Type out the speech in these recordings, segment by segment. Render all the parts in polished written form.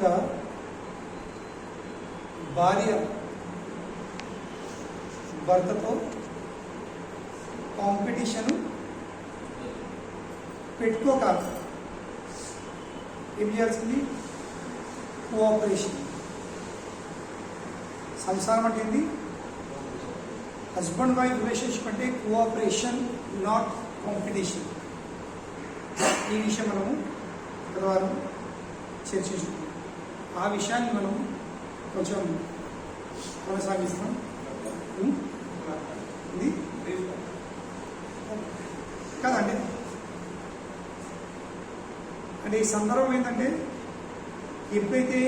సాధారణంగా భార్య భర్తతో కాంపిటీషన్ పెట్టుకోక ఏం చేయాల్సింది? కోఆపరేషన్. సంసారం అంటే ఏంటి? హస్బెండ్ వైఫ్ రిలేషన్షిప్ అంటే కోఆపరేషన్, నాట్ కాంపిటీషన్. ఈ విషయం మనము తర్వాత చర్చించుకుంటాం. ఆ విషయాన్ని మనం కొంచెం కొనసాగిస్తాం. ఇది కాదండి. అంటే ఈ సందర్భం ఏంటంటే, ఎప్పుడైతే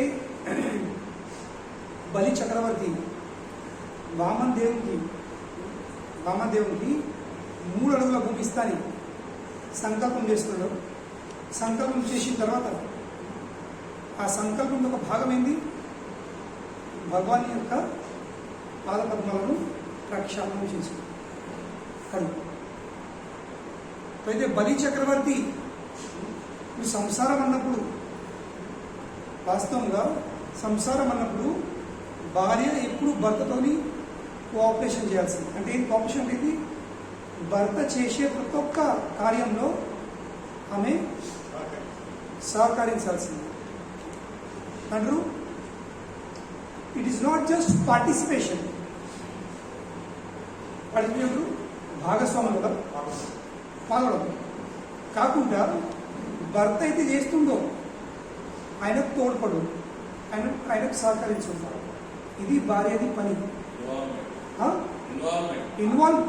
బలి చక్రవర్తి వామన్ దేవునికి 3 అడుగుల భూమి ఇస్తాని సంకల్పం చేసుకున్నాడు. సంకల్పం చేసిన తర్వాత ఆ సంకల్పం ఒక భాగమైంది భగవాన్ యొక్క పాదపద్మాలను ప్రక్షాళన చేసుకున్నాడు. అయితే బలి చక్రవర్తి సంసారం అన్నప్పుడు, వాస్తవంగా సంసారం అన్నప్పుడు భార్య ఎప్పుడు భర్తతోని కోఆపరేషన్ చేయాల్సింది. అంటే ఏం కోఆపరేషన్ అనేది? భర్త చేసే ప్రతి ఒక్క కార్యంలో ఆమె సహకరించాల్సింది. అంటారు it is not just participation. భాగస్వాములుగా పాల్గొనడం కాకుండా భర్త అయితే చేస్తుందో ఆయనకు తోడ్పడు, ఆయనకు సహకరించుంటారు. ఇది భార్యది పని.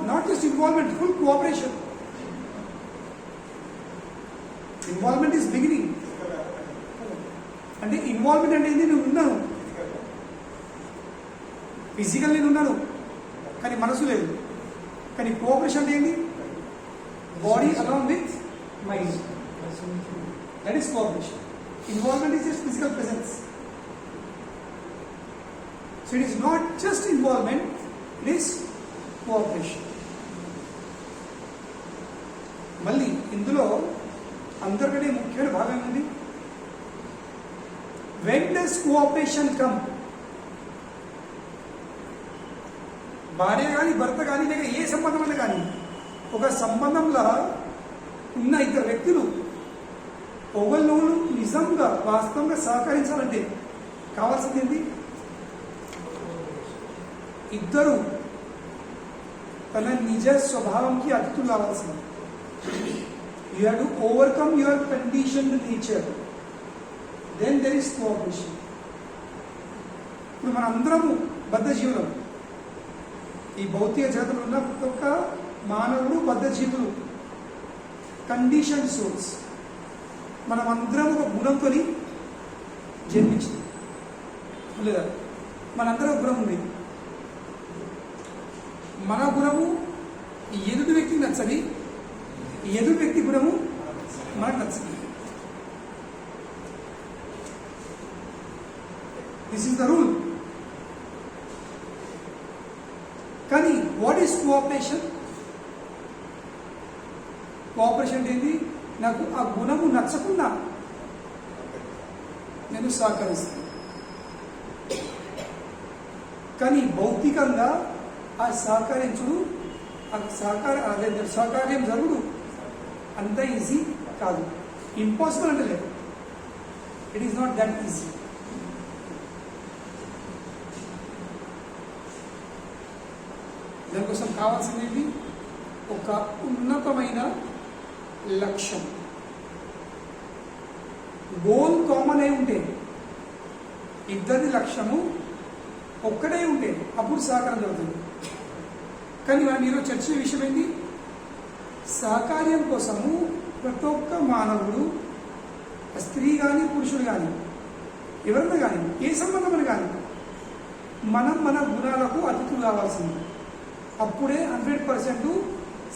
Not just involvement, full cooperation. Involvement is beginning. అంటే ఇన్వాల్వ్మెంట్ అంటే ఏంటి? నేను ఉన్నాను, ఫిజికల్ నేను ఉన్నాను, కానీ మనసు లేదు. కానీ కోఆపరేషన్ అంటే ఏంటి? Body along with mind. That is cooperation. Involvement is just physical presence. So it is not just involvement, it is cooperation. మళ్ళీ ఇందులో అందరికంటే ముఖ్యమైన భాగం ఉంది. When does cooperation come? భార్య కానీ భర్త కానీ లేక ఏ సంబంధం అయినా కానీ, ఒక సంబంధంలో ఉన్న ఇద్దరు వ్యక్తులు ఒకళ్ళు నిజంగా వాస్తవంగా సహకరించాలంటే కావాల్సింది ఏంటి? ఇద్దరు తన నిజ స్వభావంకి అతిథులు కావాల్సింది. You have to overcome your conditioned nature, then there is cooperation. ఇప్పుడు మన అందరము బద్ధ జీవులం. ఈ భౌతిక జగత్తులో ఉన్న ప్రతి ఒక్క మానవుడు బద్ధ జీవులు, కండిషన్ సోల్స్. మనం అందరం ఒక గుణంతో జన్మించింది లేదా? మనందరం ఒక గుణం ఉంది. మన గుణము ఎదుటి వ్యక్తికి నచ్చది, ఎదుటి వ్యక్తి గుణము మనకు నచ్చది. This is the rule. కానీ వాట్ ఈస్ కోఆపరేషన్? కోఆపరేషన్ ఏంటి? నాకు ఆ గుణము నచ్చకుండా నేను సహకరిస్తాను. కానీ భౌతికంగా ఆ సహకరించుడు, సహకార్యం జరుగుడు అంత ఈజీ కాదు. ఇంపాసిబుల్ అంటే లేదు. It is not that easy. దానికోసం కావాల్సింది ఒక ఉన్నతమైన లక్ష్యం, గోల్ కామన్ అయి ఉంటే, ఇద్దరి లక్ష్యము ఒక్కడే ఉంటే అప్పుడు సహకారం జరుగుతుంది. కానీ మనం ఈరోజు చర్చ విషయం ఏంటి? సహకార్యం కోసము ప్రతి ఒక్క మానవుడు, స్త్రీ కానీ పురుషుడు కానీ ఎవరైనా కానీ ఏ సంబంధం కానీ మనం మన గుణాలకు అతిథులు కావాల్సింది. అప్పుడే 100%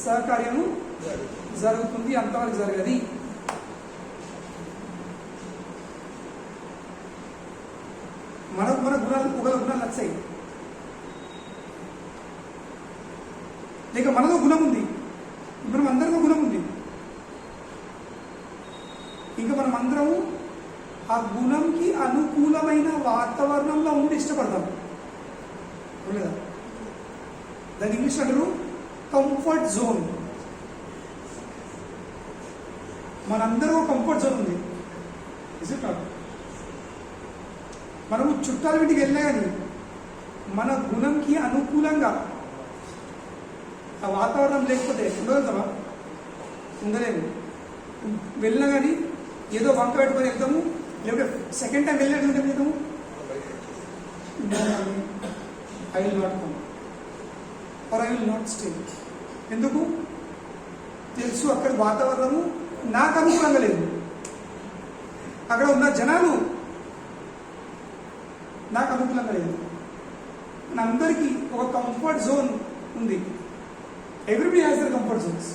సహకార్యము జరుగుతుంది. అంతవరకు జరగది. మనకు మన గుణాలు ఒకళ్ళ గుణాలు నచ్చాయి, లేక మనలో గుణం ఉంది, ఇప్పుడు అందరిలో గుణం ఉంది. ఇంకా మనం అందరము ఆ గుణంకి అనుకూల అనుకూలమైన వాతావరణంలో ఉండి ఇష్టపడతాం లేదా? దాని ఇంగ్లీష్ అంటారు కంఫర్ట్ జోన్. మనందరూ కంఫర్ట్ జోన్ ఉంది. Is it not? మనము చుట్టాల ఇంటికి వెళ్ళా కానీ మన గుణంకి అనుకూలంగా ఆ వాతావరణం లేకపోతే ఉండగలుగుతామా? ఉండలేము. వెళ్ళినా కానీ ఏదో వంక పెట్టుకొని వెళ్తాము, లేకపోతే సెకండ్ టైం వెళ్ళేటంటే వెళ్తాము, I will not come or I will not stay. ఎందుకు? తెలుసు అక్కడ వాతావరణము నాకు అనుకూలంగా లేదు, అక్కడ ఉన్న జనాలు నాకు అనుకూలంగా లేదు. మనందరికీ ఒక కంఫర్ట్ జోన్ ఉంది. Everybody has their comfort Jones.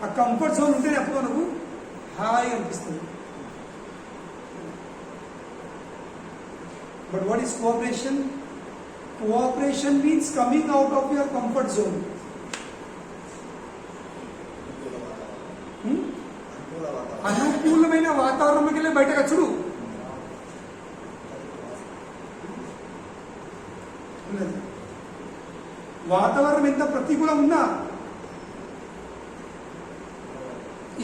ఆ కంఫర్ట్ జోన్ ఉంటేనే అప్పుడు మనకు హాయి అనిపిస్తుంది. But what is cooperation? Cooperation means coming out of your comfort zone. అనుకూలమైన వాతావరణంకి వెళ్ళి బయటకు వచ్చుడు. వాతావరణం ఎంత ప్రతికూలం ఉన్నా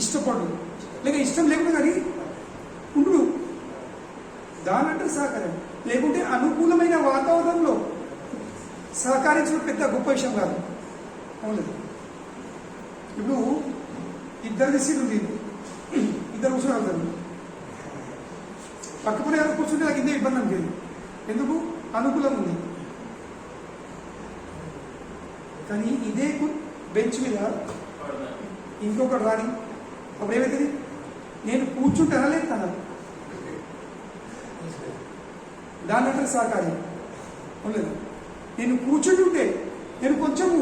ఇష్టపడు, లేక ఇష్టం లేకుండా కానీ ఉండు, దానంటే సహకారం. లేకుంటే అనుకూలమైన వాతావరణంలో సహకరించడం పెద్ద గొప్ప విషయం కాదు. అవును, ఇప్పుడు ఇద్దరు సీట్లు ఉంది, ఇద్దరు కూర్చొని వెళ్తారు. పక్కపడి ఎవరు కూర్చుంటే నాకు ఇందే ఇబ్బంది అనిపించదు. ఎందుకు? అనుకూలం ఉంది. కానీ ఇదే బెంచ్ మీద ఇంకొకటి రాని అప్పుడు ఏమవుతుంది? నేను కూర్చుంటానా లేదు తన దాని అంటే సహకార్యం ఉండలేదు. నేను కూర్చుంటుంటే నేను కొంచెము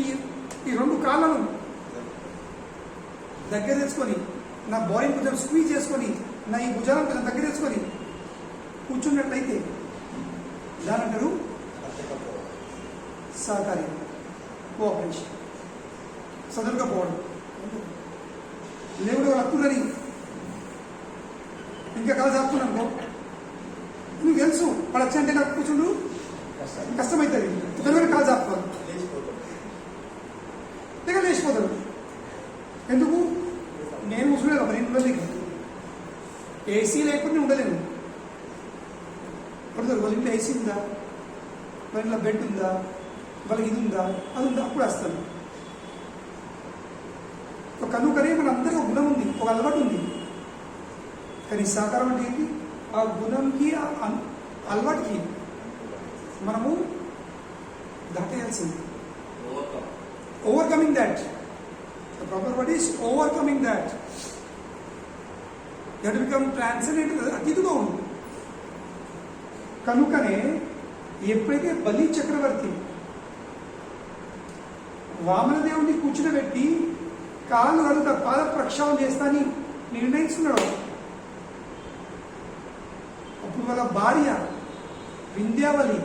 ఈ రెండు కాళ్ళను దగ్గర తెచ్చుకొని, నా బాడీని కొంచెం స్క్వీజ్ చేసుకొని, నా ఈ భుజాలను కొంచెం దగ్గర తెచ్చుకొని కూర్చున్నట్లయితే దాని అంటారు సహకార్యం, కోఆపరేషన్. సదరుగా పోవడం. లేవుడు హక్కులని ఇంకా కాదు చెప్తున్నాను. నువ్వు తెలుసు వాడు వచ్చంటే నాకు కూర్చుండు కష్టమవుతుంది. ఇద్దరు కాదు చెప్తాను, ఇక లేచిపోతాడు. ఎందుకు? నేను కూర్చుండలేదు, నేను ఉండలేదు. ఏసీ లేకపోతే నేను ఉండలేను. పడుతుంది వాళ్ళ ఇంట్లో ఏసీ ఉందా, వాళ్ళ ఇంట్లో బెడ్ ఉందా, వాళ్ళకి ఇది ఉందా, అది ఉందా, అప్పుడు వస్తాను. కనుకనే మన అందరికీ ఒక గుణం ఉంది, ఒక అలవాటు ఉంది. కానీ సహకారం అంటే ఏంటి? ఆ గుణంకి ఆ అలవాటుకి మనము దాటేయాల్సింది. Overcoming that. The proper word is overcoming that. That become transcendent, అతిథిగా ఉంది. కనుకనే ఎప్పుడైతే బలి చక్రవర్తి వామనదేవుడిని కూర్చునబెట్టి కాళ్ళు కడుగుతా పాద ప్రక్షాళన చేస్తాని నిర్ణయించుకున్నాడు, అప్పుడు వాళ్ళ భార్య వింధ్యావళి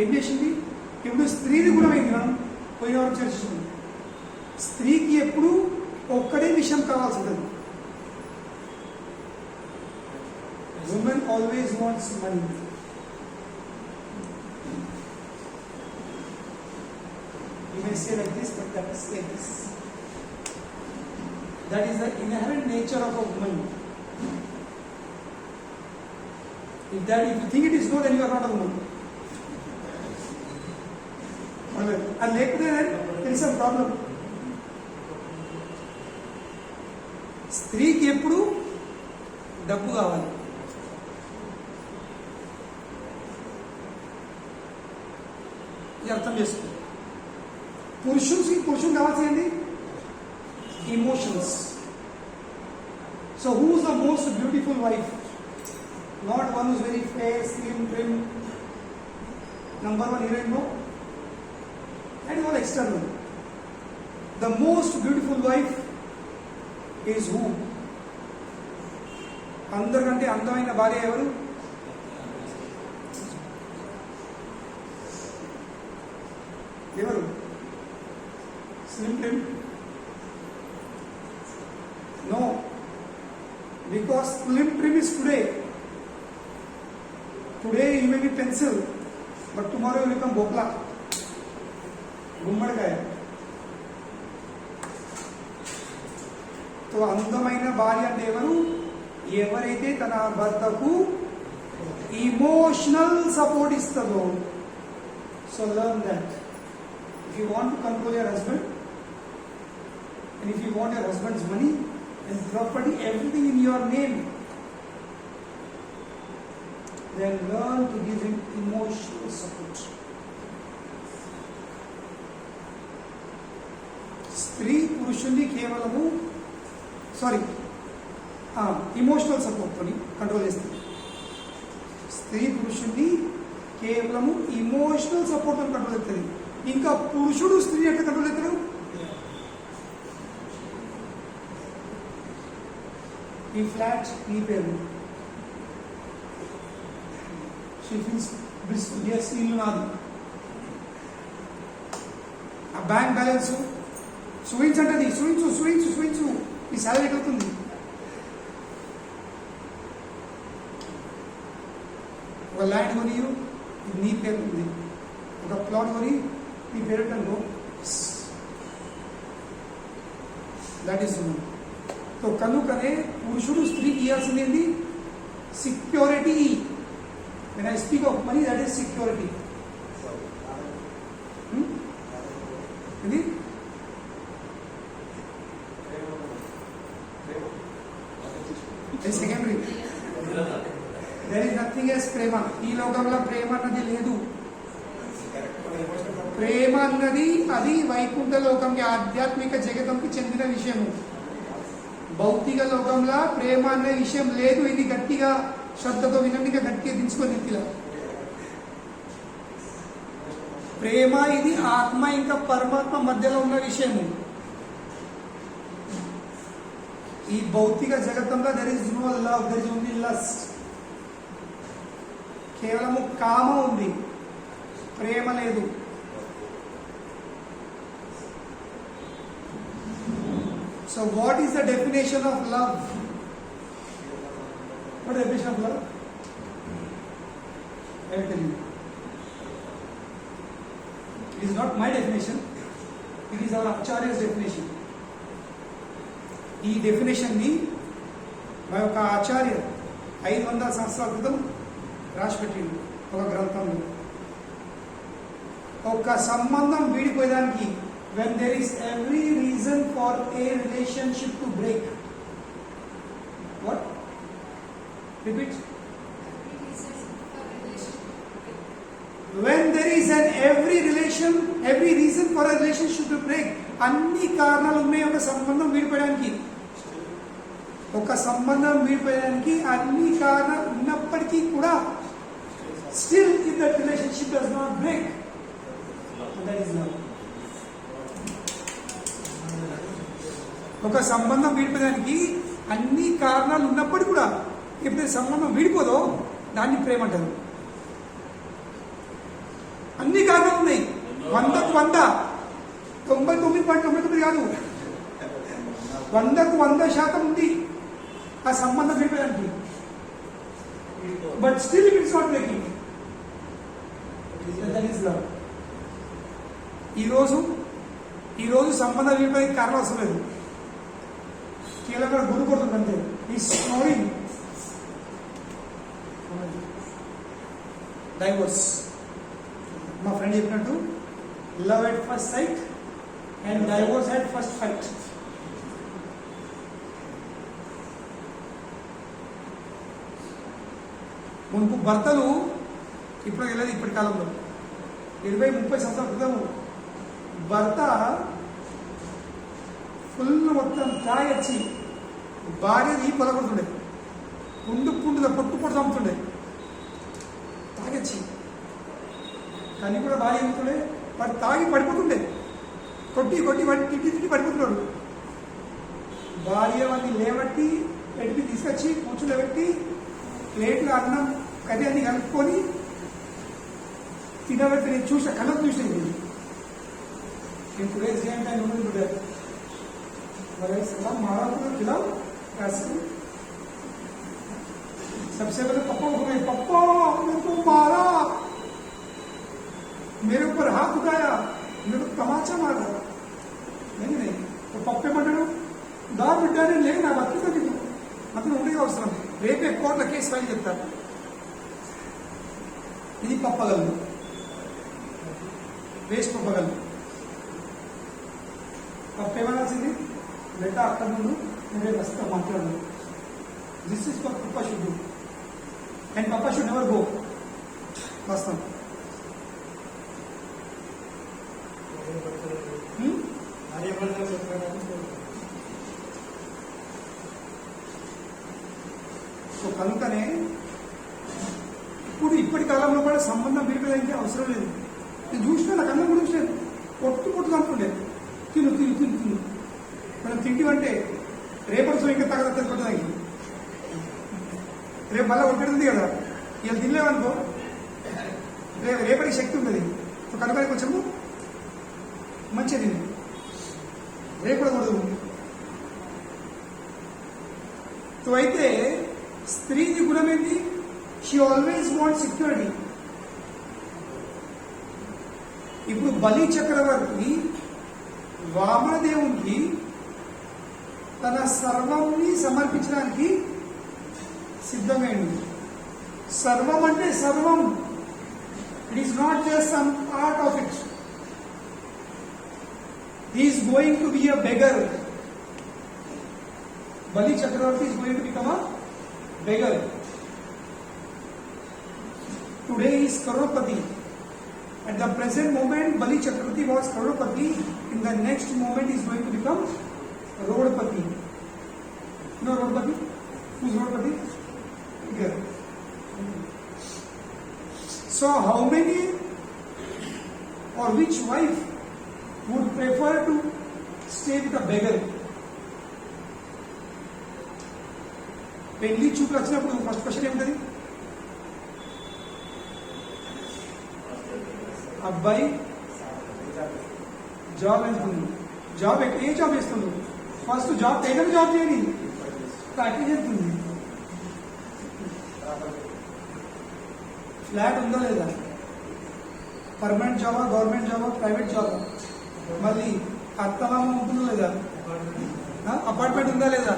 ఏం చేసింది? ఇప్పుడు స్త్రీది గుణమైంది. మనం పోయిన వరకు చర్చించింది. స్త్రీకి ఎప్పుడు ఒక్కడే విషయం కావాల్సి ఉంటుంది. Women always wants money. You may say like this, but that is like this. That is the inherent nature of a woman. If you think it is no, then you are not a woman. And later there is a problem. స్త్రీకి ఎప్పుడు డబ్బు కావాలి. ఇది అర్థం చేసుకో. పురుషుడు కావాల్సింది emotions. So who is the most beautiful wife? Not one who is very fair, slim, trim, number one heroine, no. That is all external. The most beautiful wife is who? అందరికంటే అందమైన భార్య ఎవరు? ఎవరు? Slim, trim? No, because slim trim is today. Today you may be pencil, but tomorrow you become బోక్లా, గుమ్మడికాయ. So అందమైన భార్య అంటే ఎవరు? ఎవరైతే తన భర్తకు ఇమోషనల్ సపోర్ట్ ఇస్తుందో. So learn that. If you want to control your husband, and if you want your husband's money and property, everything in your name, then learn to give him emotional support. స్త్రీ పురుషుల్ని కేవలము emotional support తోని control చేస్తుంది. స్త్రీ పురుషుల్ని కేవలము emotional support తో control చేస్తుంది. ఇంకా పురుషుడు స్త్రీ ఎట్లా కంట్రోల్ చేస్తాడు? ఈ ఫ్లాట్ ఈ పేరు, షీ ఫీల్స్ ఎస్ ఇల్లు నాది. ఆ బ్యాంక్ బ్యాలెన్స్ చూపించండి, చూపించు చూపించు చూపించు, ఈ శాలరీ అవుతుంది. ఒక ల్యాండ్ కొని నీ పేరు ఉంది, ఒక ప్లాట్ కొని నీ పేరు అనుకో, దట్ ఈస్ ఉమెన్. तो కనుకనే పురుషుడు స్త్రీకి ఇవ్వాల్సింది ఏంటి? సిక్యూరిటీ. when I speak of money, that is security. ఇది secondary. there is nothing as ప్రేమ. ఈ లోకంలో ప్రేమ అన్నది లేదు. ప్రేమ అన్నది అది వైకుంఠ లోకంకి, ఆధ్యాత్మిక జగతంకి చెందిన విషయము. భౌతిక లోకంలో ప్రేమ అనే విషయం లేదు. ఇది గట్టిగా శ్రద్ధతో వినండి, గట్టిగా దించుకొని ఎత్తిలా. ప్రేమ ఇది ఆత్మ ఇంకా పరమాత్మ మధ్యలో ఉన్న విషయము. ఈ భౌతిక జగత్తంలో there is no love, there is only lust. కేవలము కామ ఉంది, ప్రేమ లేదు. So what is the definition of love? What is the definition of love? I will tell you. It is not my definition. It is our Acharya's definition. ఈ definition ని మా యొక్క ఆచార్య 500 సంవత్సరాల క్రితం రాసిపెట్టిండు ఒక గ్రంథంలో. ఒక సంబంధం వీడిపోయేదానికి, when there is every reason for a relationship to break. What? Repeat. When there is every reason for a relationship to break. అన్ని కారణాలు ఉన్నాయి ఒక సంబంధం వీడిపోయడానికి. ఒక సంబంధం వీడిపోయడానికి అన్ని కారణాలు ఉన్నప్పటికీ కూడా still if that relationship does not break, that is love. ఒక సంబంధం వీడిపోయడానికి అన్ని కారణాలు ఉన్నప్పటికీ కూడా ఎప్పుడైతే సంబంధం వీడిపోదో దాన్ని ప్రేమ అంటారు. అన్ని కారణాలు ఉన్నాయి, 100కు 100, 99.99 కాదు, 100కు 100% ఉంది ఆ సంబంధం వీడిపోయడానికి. But still it is not breaking, that is love. ఈరోజు సంబంధం వీడిపోయడానికి కారణం అవసరం లేదు, కేవలం గురు కొడుతుంది అంతే. ఈ స్నోయింగ్ డైవోర్స్. మా ఫ్రెండ్ చెప్పినట్టు love at first sight and divorce at first fight. మునుపు భర్తలు ఇప్పుడు వెళ్ళదు, ఇప్పటి కాలంలో 20-30 సంవత్సరాల క్రితం భర్త ఫుల్ మొత్తం తాగొచ్చి భార్యని పొలగొడుతుండే, పుండుగా పొట్టు చంపుతుండే తాగొచ్చి. కానీ కూడా భార్య ఏముతుండే, వాడు తాగి పడిపోతుండే, కొట్టి తిట్టి పడిపోతున్నాడు. భార్య వాడిని లేవట్టి పెట్టి తీసుకొచ్చి కూర్చుండబెట్టి ప్లేట్లో అన్నం కర్రీ అన్ని కలుపుకొని తినబెట్టి నేను చూసా, కళ్ళకు చూసాను. నేను టుడే సేమ్ టైం ఉంది టుడే महाराज खिलाओ कैसे सबसे पहले पप्पा को गए, पप्पा मेरे को मारा, मेरे ऊपर हाथ उठाया, मेरे को तमाचा मारा. नहीं तो పప్పే పడ్డాడు, దా బిడ్డ నేను లేవు, నా బతుకు నీకు అతను ఉండే అవసరం. రేపే కోర్టులో కేసు ఫైల్ చెప్తారు. ఇది పప్పగలదు, వేస్ట్ పప్పగలదు. పప్పేమనాల్సింది, బిడ్డ అక్కడ నుండి నేను వస్తా మాట్లాడదు. This is what papa should do and papa should never go. వస్తాం. సో కనుకనే ఇప్పటి కాలంలో కూడా సంబంధం విడిపోయేందుకు అవసరం లేదు. నేను చూసినా, నాకు అన్నం కూడా చూసినాను, పొట్టు కనుక్కుండే, తిను తిను తిను తిను మనం తింటివంటే రేపటి సో ఇంకా తగ్గదు కొట్టదానికి. రేపు మళ్ళీ ఉంటుంది కదా, ఇలా తినలేమనుకో రేపటికి శక్తి ఉంటుంది. సో కనుక కొంచెము మంచిగా తిని రేపు కూడా కొడదు. సో అయితే స్త్రీది గుణం ఏంటి? She always want security. ఇప్పుడు బలి చక్రవర్తి వామదేవునికి తన సర్వంని సమర్పించడానికి సిద్ధమైంది. సర్వం అంటే సర్వం. It is not just some part of it. He is going to be a beggar. Bali Chakravarti is going to become a beggar. Today he is Crorepati. At the present moment, Bali Chakravarti was Crorepati. In the next moment, he is going to become Rodpati. You know Rodpati? Who is Rodpati? Beggar. So, how many or which wife would prefer to stay with a beggar? పెళ్లి చూపులు వచ్చినప్పుడు first question ఏమిటది? అబ్బాయి job వెళ్తుంది, job ఏ job చేస్తుంది? First job ఏదైనా job చేయాలి, package వెళ్తుంది, ఫ్లాట్ ఉందా లేదా, పర్మనెంట్ జాబా, గవర్నమెంట్ జాబా, ప్రైవేట్ జాబా, మళ్ళీ అత్తమామ ఉంటుందా లేదా, అపార్ట్మెంట్ ఉందా లేదా,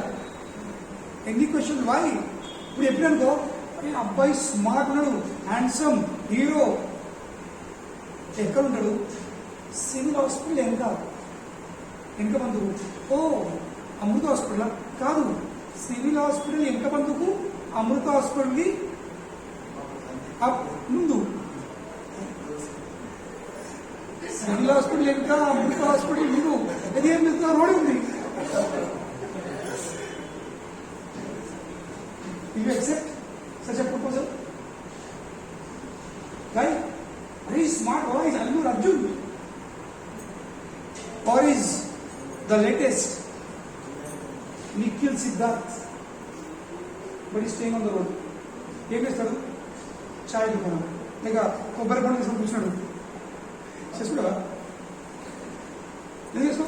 ఎన్ని క్వశ్చన్ వై. ఇప్పుడు ఎప్పుడనుకో అబ్బాయి స్మార్ట్ ఉన్నాడు, హ్యాండ్సమ్, హీరో, ఎక్కడ ఉంటాడు? సివిల్ హాస్పిటల్ వెనక బంధువు. ఓ అమృత హాస్పిటల్ కాదు, సివిల్ హాస్పిటల్ వెనక బంధువుకు, అమృత హాస్పిటల్కి ముందు. సివిల్ హాస్పిటల్ వెనక, అమృత హాస్పిటల్ ముందు, అది ఏం చెప్తున్నా రోడ్ ఉంది. Will you accept such a proposal? Right? Are you smart or is Allu Arjun? Or is the latest Nikhil Siddharth? But he's staying on the road. ఏం చేస్తాడు? ఛాయ్ దుకాణం, లేక కొబ్బరి పండు తీసుకొని కూర్చున్నాడు. చేసుకుంటావా? ఏం చేసుకో?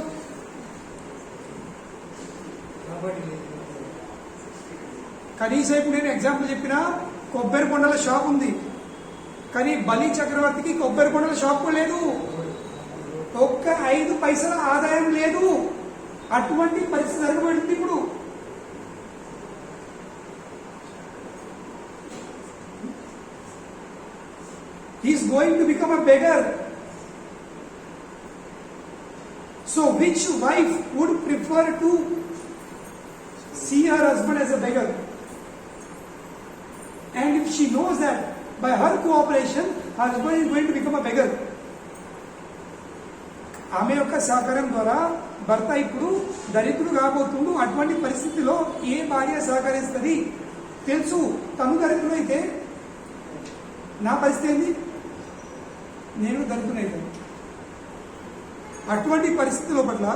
కనీసం ఇప్పుడు నేను ఎగ్జాంపుల్ చెప్పినా కొబ్బరి కొండల షాప్ ఉంది, కానీ బలి చక్రవర్తికి కొబ్బరి కొండల షాప్ కూడా లేదు, ఒక్క 5 పైసల ఆదాయం లేదు. అటువంటి పరిస్థితి జరగబడింది ఇప్పుడు. He is going to become a beggar. So which wife would prefer to see her husband as a beggar? And if she knows that by her cooperation, her husband is going to become a beggar, ఆమె యొక్క సహకారం ద్వారా భర్త ఇప్పుడు దరిద్రుడు కాబోతుండు. అటువంటి పరిస్థితిలో ఏ భార్య సహకరిస్తుంది? తెలుసు తను దరిద్రుడు అయితే నా పరిస్థితి ఏంది? నేను దరిద్రుడైతాను. అటువంటి పరిస్థితుల పట్ల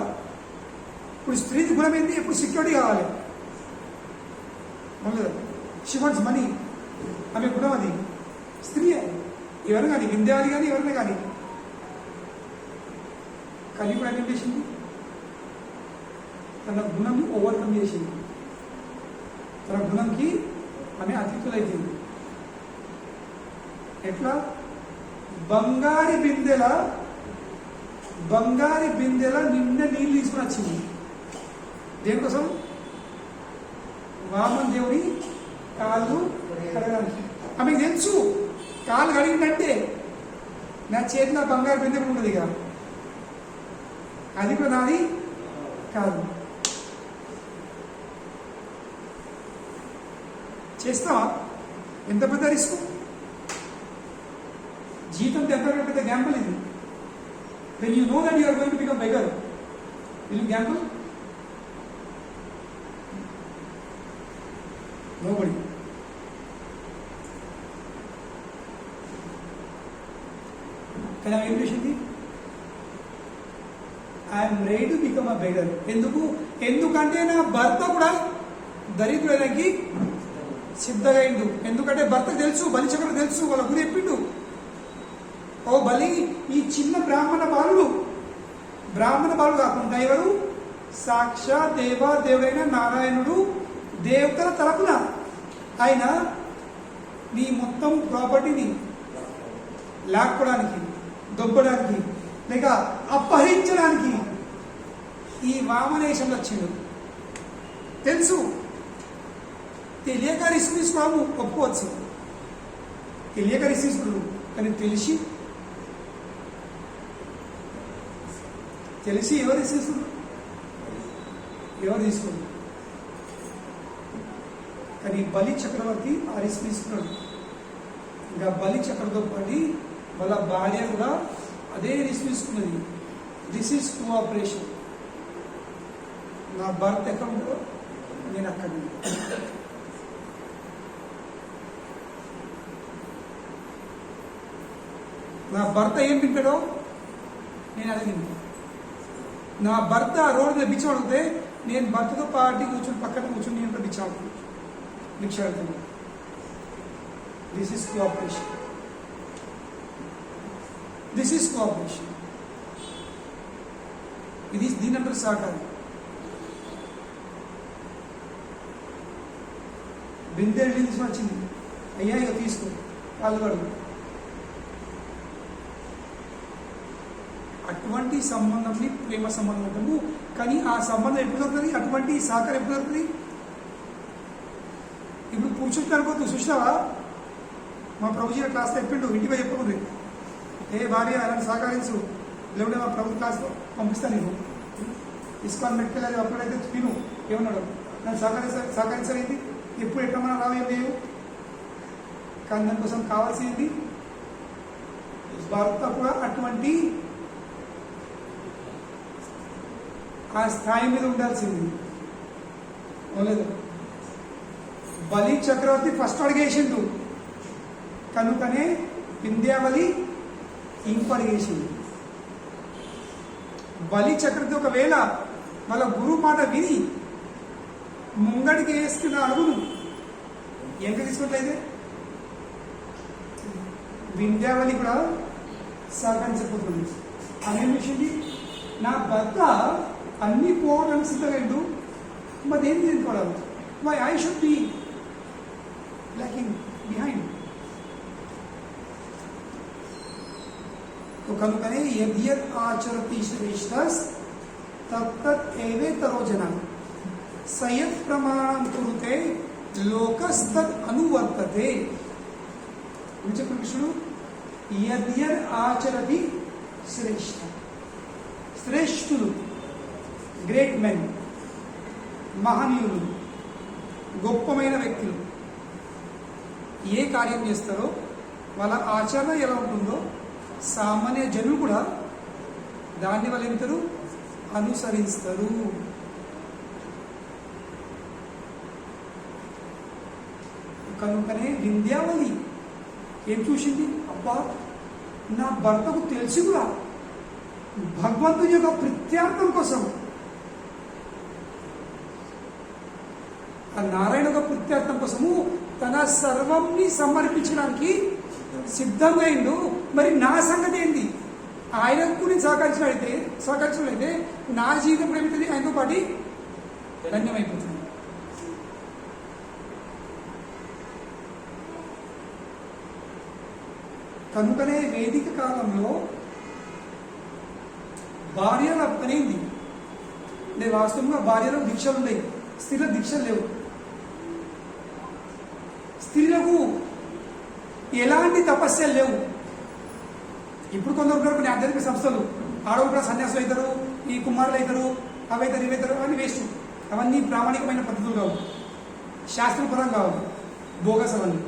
ఇప్పుడు స్త్రీ గుణం ఏంది? ఇప్పుడు సెక్యూరిటీ కావాలి. She wants money. ఆమె గుణం అది. స్త్రీ ఎవరు కానీ, వింధ్యాలు కానీ, ఎవరైనా కానీ. కానీ ఇప్పుడు ఏం చేసింది? తన గుణం ఓవర్కమ్ చేసింది. తన గుణంకి ఆమె అతిథులైపోయింది. ఎట్లా? బంగారి బిందెల నిండా నీళ్ళు తీసుకుని వచ్చింది. దేనికోసం? వామన్ దేవుని కాళ్ళు కడగడానికి. ఆమెకు తెలుసు కాళ్ళు కడిగిందంటే నా చేతిలో బంగారు బిందె ఉంటుంది. ఇక అది కూడా నాది కాదు. చేస్తావా? ఎంత పెద్ద రిస్క్. జీతం తెప్పగా పెద్ద గ్యాంబుల్ ఇది. When you know that you are going to become beggar, will you gamble? Nobody. కానీ ఆమె ఏం చేసింది? I'm ready to become a beggar. ఎందుకంటే నా భర్త కూడా దరిద్రులకి సిద్ధమైండు. ఎందుకంటే భర్తకు తెలుసు, బలిచక్రం తెలుసు, వాళ్ళ గురి చెప్పిండు. ఓ బలి, ఈ చిన్న బ్రాహ్మణ బాలుడు కాకుండా ఎవరు? సాక్షాత్ దేవుడైన నారాయణుడు దేవతల తరపున ఆయన నీ మొత్తం ప్రాపర్టీని లాక్కోవడానికి, దొబ్బడానికి, లేక అపహరించడానికి ఈ వామనేశంలో వచ్చిండు. తెలుసు. తెలియక రిస్క్ తీసుకోవడం ఒప్పుకోవచ్చు, తెలియక రిస్క్ తీసుకున్నాడు. కానీ తెలిసి ఎవరు రిస్క్ తీసుకున్నారు? ఎవరు తీసుకున్నారు? కానీ బలి చక్రవర్తి ఆ రిస్క్ తీసుకున్నాడు. ఇంకా బలి చక్రతో పాటు వాళ్ళ భార్య కూడా అదే రిస్క్ తీసుకున్నది. This is cooperation. నా భర్త ఎక్కడ ఉందో నేను అక్కడ. నా భర్త ఏం తింటాడో నేను అది తింటాను. నా భర్త రోడ్డు మీద బిచ్చం అడిగితే నేను భర్తతో పార్టీ పక్కన కూర్చొని నేను భిక్ష అడుగుతాను. This is cooperation. ఇది దీని అంటారు సహకారం. బిందెలు తీసుకుని వచ్చింది. అయ్యా ఇక తీసుకో, వాళ్ళు అడుగు. అటువంటి సంబంధంని ప్రేమ సంబంధం అంటాము. కానీ ఆ సంబంధం ఎప్పుడు దొరుకుతుంది? అటువంటి సహకారం ఎప్పుడు దొరుకుతుంది? ఇప్పుడు పురుషుడికి అనుకోవద్దు. చూసినావా, మా ప్రభుజీ క్లాస్ చెప్పిండు, ఇంటికి చెప్పకుండా ఏ భార్య అలాంటి సహకరించు, లేకుంటే మా ప్రభు క్లాస్ పంపిస్తాను నీకు. ఇస్కాన్ మెడికల్ అది అప్పుడైతే విను ఏమన్నాడు, నన్ను సహకరించలేదు. ఎప్పుడు ఎట్లా మనం రావు ఏం లేవు. కానీ దానికోసం కావాల్సింది భర్త కూడా అటువంటి ఆ స్థాయి మీద ఉండాల్సింది. లేదు, బలి చక్రవర్తి ఫస్ట్ అడిగేసిండు, కనుకనే వింధ్యావళి ఇంకో అడిగేసింది. బలి చక్రవర్తి ఒకవేళ వాళ్ళ గురువు మాట విని ముంగడికి వేసుకున్న అడుగును ఎంత తీసుకున్నట్లయితే వింధ్యావళి కూడా సహకరించకపోతుంది. అదేం విషయండి, నా భర్త అన్ని పోవడానికి సిద్ధమైండు, మరి ఏం చేసుకోవడం? Why I should be lacking behind. కనుకనే యద్యత్ ఆచరతి శ్రేష్టస్ తత్తత్ ఏవేతరో జనం సయత్ ప్రమాణం కురుతే లోకస్తత్ అనువర్తతే. చెప్పిన కృష్ణుడు యద్యత్ ఆచరతి శ్రేష్ఠ, శ్రేష్ఠులు, గ్రేట్ మెన్, మహనీయులు, గొప్పమైన వ్యక్తులు ఏ కార్యం చేస్తారో వాళ్ళ ఆచరణ ఎలా ఉంటుందో సామాన్య జనులు కూడా దాన్ని వాళ్ళు ఏమిటారు, అనుసరిస్తారు. కనుకనే వింధ్యావళి ఏం చూసింది, అబ్బా నా భర్తకు తెలిసి కూడా భగవంతుని యొక్క ప్రత్యార్థం కోసం, ఆ నారాయణ యొక్క ప్రత్యార్థం కోసము తన సర్వంని సమర్పించడానికి సిద్ధంగా అయిండు. మరి నా సంగతి ఏంది? ఆయనకు నేను సహకరించినట్లయితే నా జీవితం కూడా ఏమవుతుంది, ఆయనతో పాటు ధన్యమైపోతుంది. కనుకనే వేదిక కాలంలో భార్యల పనేంది అంటే వాస్తవంగా భార్యలకు దీక్షలు ఉన్నాయి, స్త్రీలకు దీక్షలు లేవు. స్త్రీలకు ఎలాంటి తపస్యలు లేవు. ఇప్పుడు కొందరు ఉన్నారు కొన్ని ఆధ్యాత్మిక సంస్థలు, ఆడవాళ్ళు కూడా సన్యాసులు అవుతారు, ఈ కుమారులు అవుతారు, అవైతారు ఇవైతారు, అవన్నీ వేస్ట్. అవన్నీ ప్రామాణికమైన పద్ధతులు కావు, శాస్త్రపరం కావాలి, బోగస్ అవన్నీ.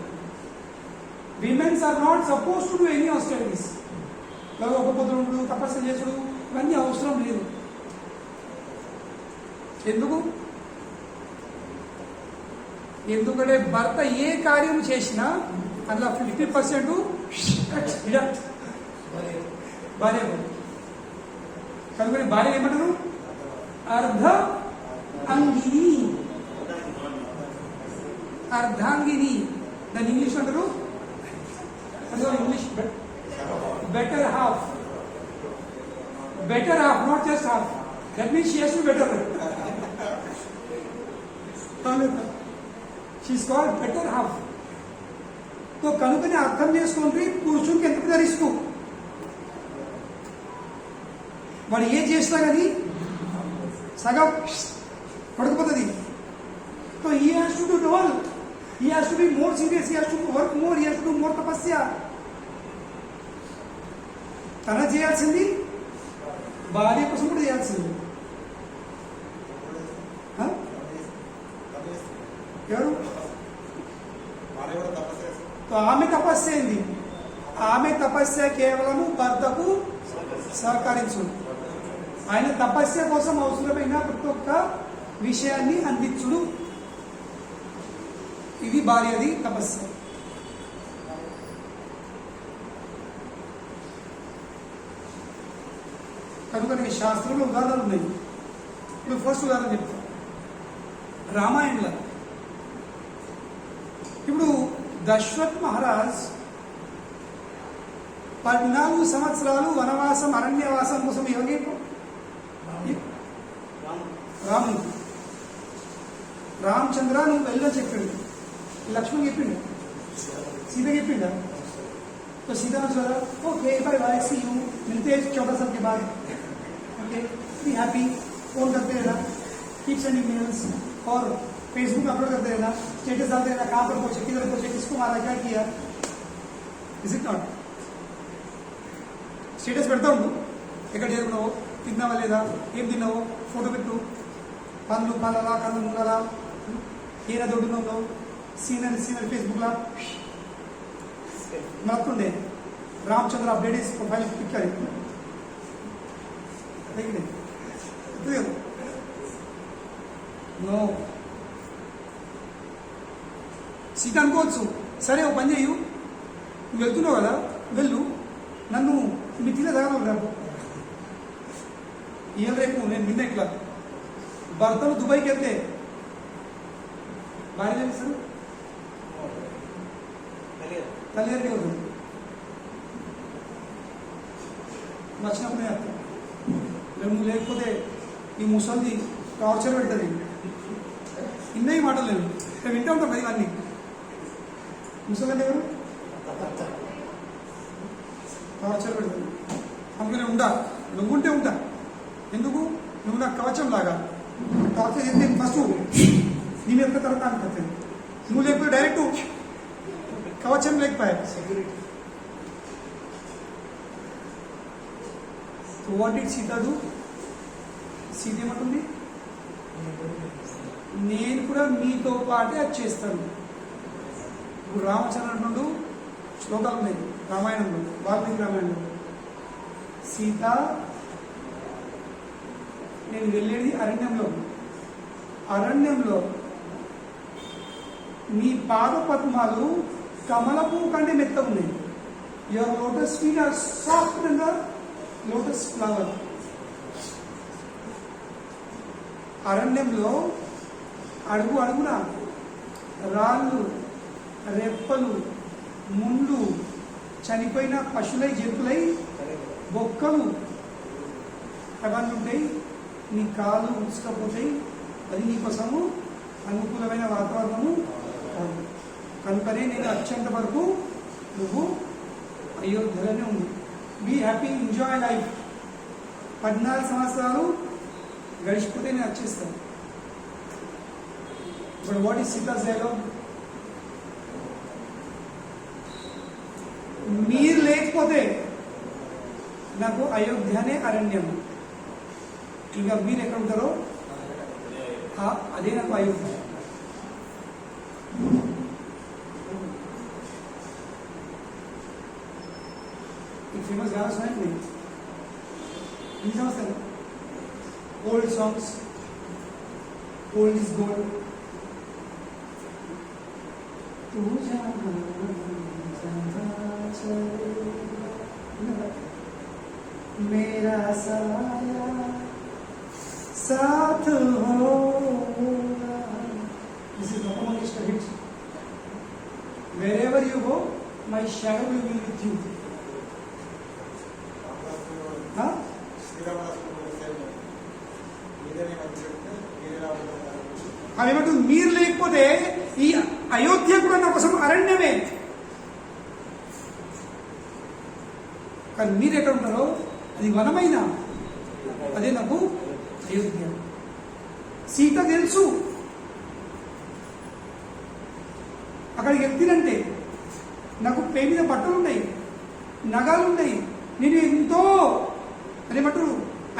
Womens are not suppose to do any austerities. ఒక పొద్దుడు తపస్సు చేసుడు ఇవన్నీ అవసరం లేదు. ఎందుకంటే భర్త ఏ కార్యం చేసినా అందులో 50% భార్య. కనుక భార్య ఏమంటారు? అర్ధ అంగిని, అర్ధాంగిని. దాన్ని ఇంగ్లీష్ అంటారు, English better half. Better half, not just half. That means she has to better. She is called better half. तो కనుకనే అర్థం చేసుకోండి పురుషుడికి ఎంత పెద్ద రిస్క్. వాడు ఏం చేసినా కానీ సగం పడుకుపోతుంది. So he has to do double. He has to be more serious. He has to work more. He has to do more తపస్య. తన చేయాల్సింది భార్య కోసం కూడా చేయాల్సింది. ఎవరు? ఆమె తపస్య ఏంది? ఆమె తపస్య కేవలము భర్తకు సహకరించు. ఆయన తపస్య కోసం అవసరమైన ప్రతి ఒక్క విషయాన్ని అందించుడు. ఇది భార్యది తపస్య. కనుక శాస్త్రంలో ఉదాహరణలు ఉన్నాయి. ఇప్పుడు ఫస్ట్ ఉదాహరణ చెప్తా. రామాయణంలో ఇప్పుడు దశరథ్ మహారాజ్ 14 సంవత్సరాలు వనవాసం అరణ్యవాసం కోసం ఎవరికి? రాముడు. రామచంద్ర నువ్వు వెళ్ళని చెప్పాడు. లక్ష్మణ్ చెప్పిండు, సీత చెప్పిండ. तो सीधा चला okay bye bye see you मिलते हैं 14 साल के बाद. Okay be happy. फोन करते रहना, कीप सेंडिंग मेल्स और फेसबुक अपलोड करते रहना, स्टेटस डालते रहना, कहाँ पर पहुंचे, किधर पहुंचे, किसको मारा, क्या किया. Is it not? స్టేటస్ పెడతా ఉండు, ఎక్కడ చేరుకున్నావో, తిన్నావా లేదా, ఏం తిన్నావో ఫోటో పెట్టు. పండ్లు పళ్ళలా, కళ్ళు ముళ్ళలా, ఏనా దొడ్డున్నావు, సీనరీ సీనరీ ఫేస్బుక్లా మస్తుండే. రామచంద్ర अपडेट इस प्रोफाइल पिक करें, देखिए नो సీత అనుకోవచ్చు. సరే ఓ పని చేయు, నువ్వు వెళ్తున్నావు కదా వెళ్ళు, నన్ను మితిలో తగలవు రేపు. ఏం రేపు నేను నిన్న ఇట్లా భర్తలు దుబాయ్కి వెళ్తే భార్య చేస్తారు, తల్లిదండ్రులు అవుతుంది. నచ్చినప్పుడు నేను వస్తాను. నువ్వు లేకపోతే ఈ ముసలిది టార్చర్ పెడుతుంది. ఇన్నవి మాటలు లేవు, నేను వింటూ ఉంటాం కదా ఇవన్నీ. ముసలి ఎవరు? టార్చర్ పెడుతుంది. అందుకనే ఉంటా, నువ్వుంటే ఉంటా. ఎందుకు? నువ్వు నాకు కవచం లాగా. టార్చర్ చేస్తే ఫస్ట్ నేను ఎక్కడ తర్వాత అనిపిస్తుంది. నువ్వు లేకపోతే డైరెక్ట్ కవచం లేకపోయా. What did Sita do? Sita ఏమంటుంది? నేను కూడా మీతో పాటే అది చేస్తాను. ఇప్పుడు రామచంద్ర నుండి శ్లోకాలు ఉన్నాయి రామాయణంలో, వాల్మీకి రామాయణంలో. సీత నేను వెళ్ళేది అరణ్యంలో. అరణ్యంలో నీ పాద పద్మాలు కమలపు కంటే మెత్తగా ఉన్నాయి. Your lotus feet are soft and lotus flower. అరణ్యంలో అడుగు అడుగున రాళ్ళు, రెప్పలు, ముండ్లు, చనిపోయిన పశువులై జంతువులై బొక్కలు అవన్నీ ఉంటాయి. నీ కాళ్ళు ఉచ్చుకపోతాయి. అది నీకోసము అనుకూలమైన వాతావరణము కాదు. కనుకనే నేను అత్యంత వరకు నువ్వు అయోధ్యలోనే ఉంది. Be happy, enjoy life. 14 సంవత్సరాలు గడిచిపోతే నేను వచ్చేస్తాను. But what is Sita's dialogue? మీరు లేకపోతే నాకు అయోధ్యనే అరణ్యం. ఇంకా మీరు ఎక్కడ ఉంటారో అదే నాకు అయోధ్య. ఈ ఫేమస్ గానా సాంగ్ नहीं समझते? Old songs, old is gold. मेरा साया साथ होगा. This is Lata Mangeshkar hit. Wherever you go, my shadow will be with you. Huh? అవేమంటూ మీరు లేకపోతే ఈ అయోధ్య కూడా నా కోసం అరణ్యమే. కానీ మీరు ఎక్కడ ఉంటారో అది వనమైన, అదే నాకు అయోధ్య. సీత తెలుసు అక్కడికి వెళ్తినంటే నాకు పే మీద బట్టలు ఉన్నాయి, నగాలు ఉన్నాయి, నేను ఎంతో అదేమంటారు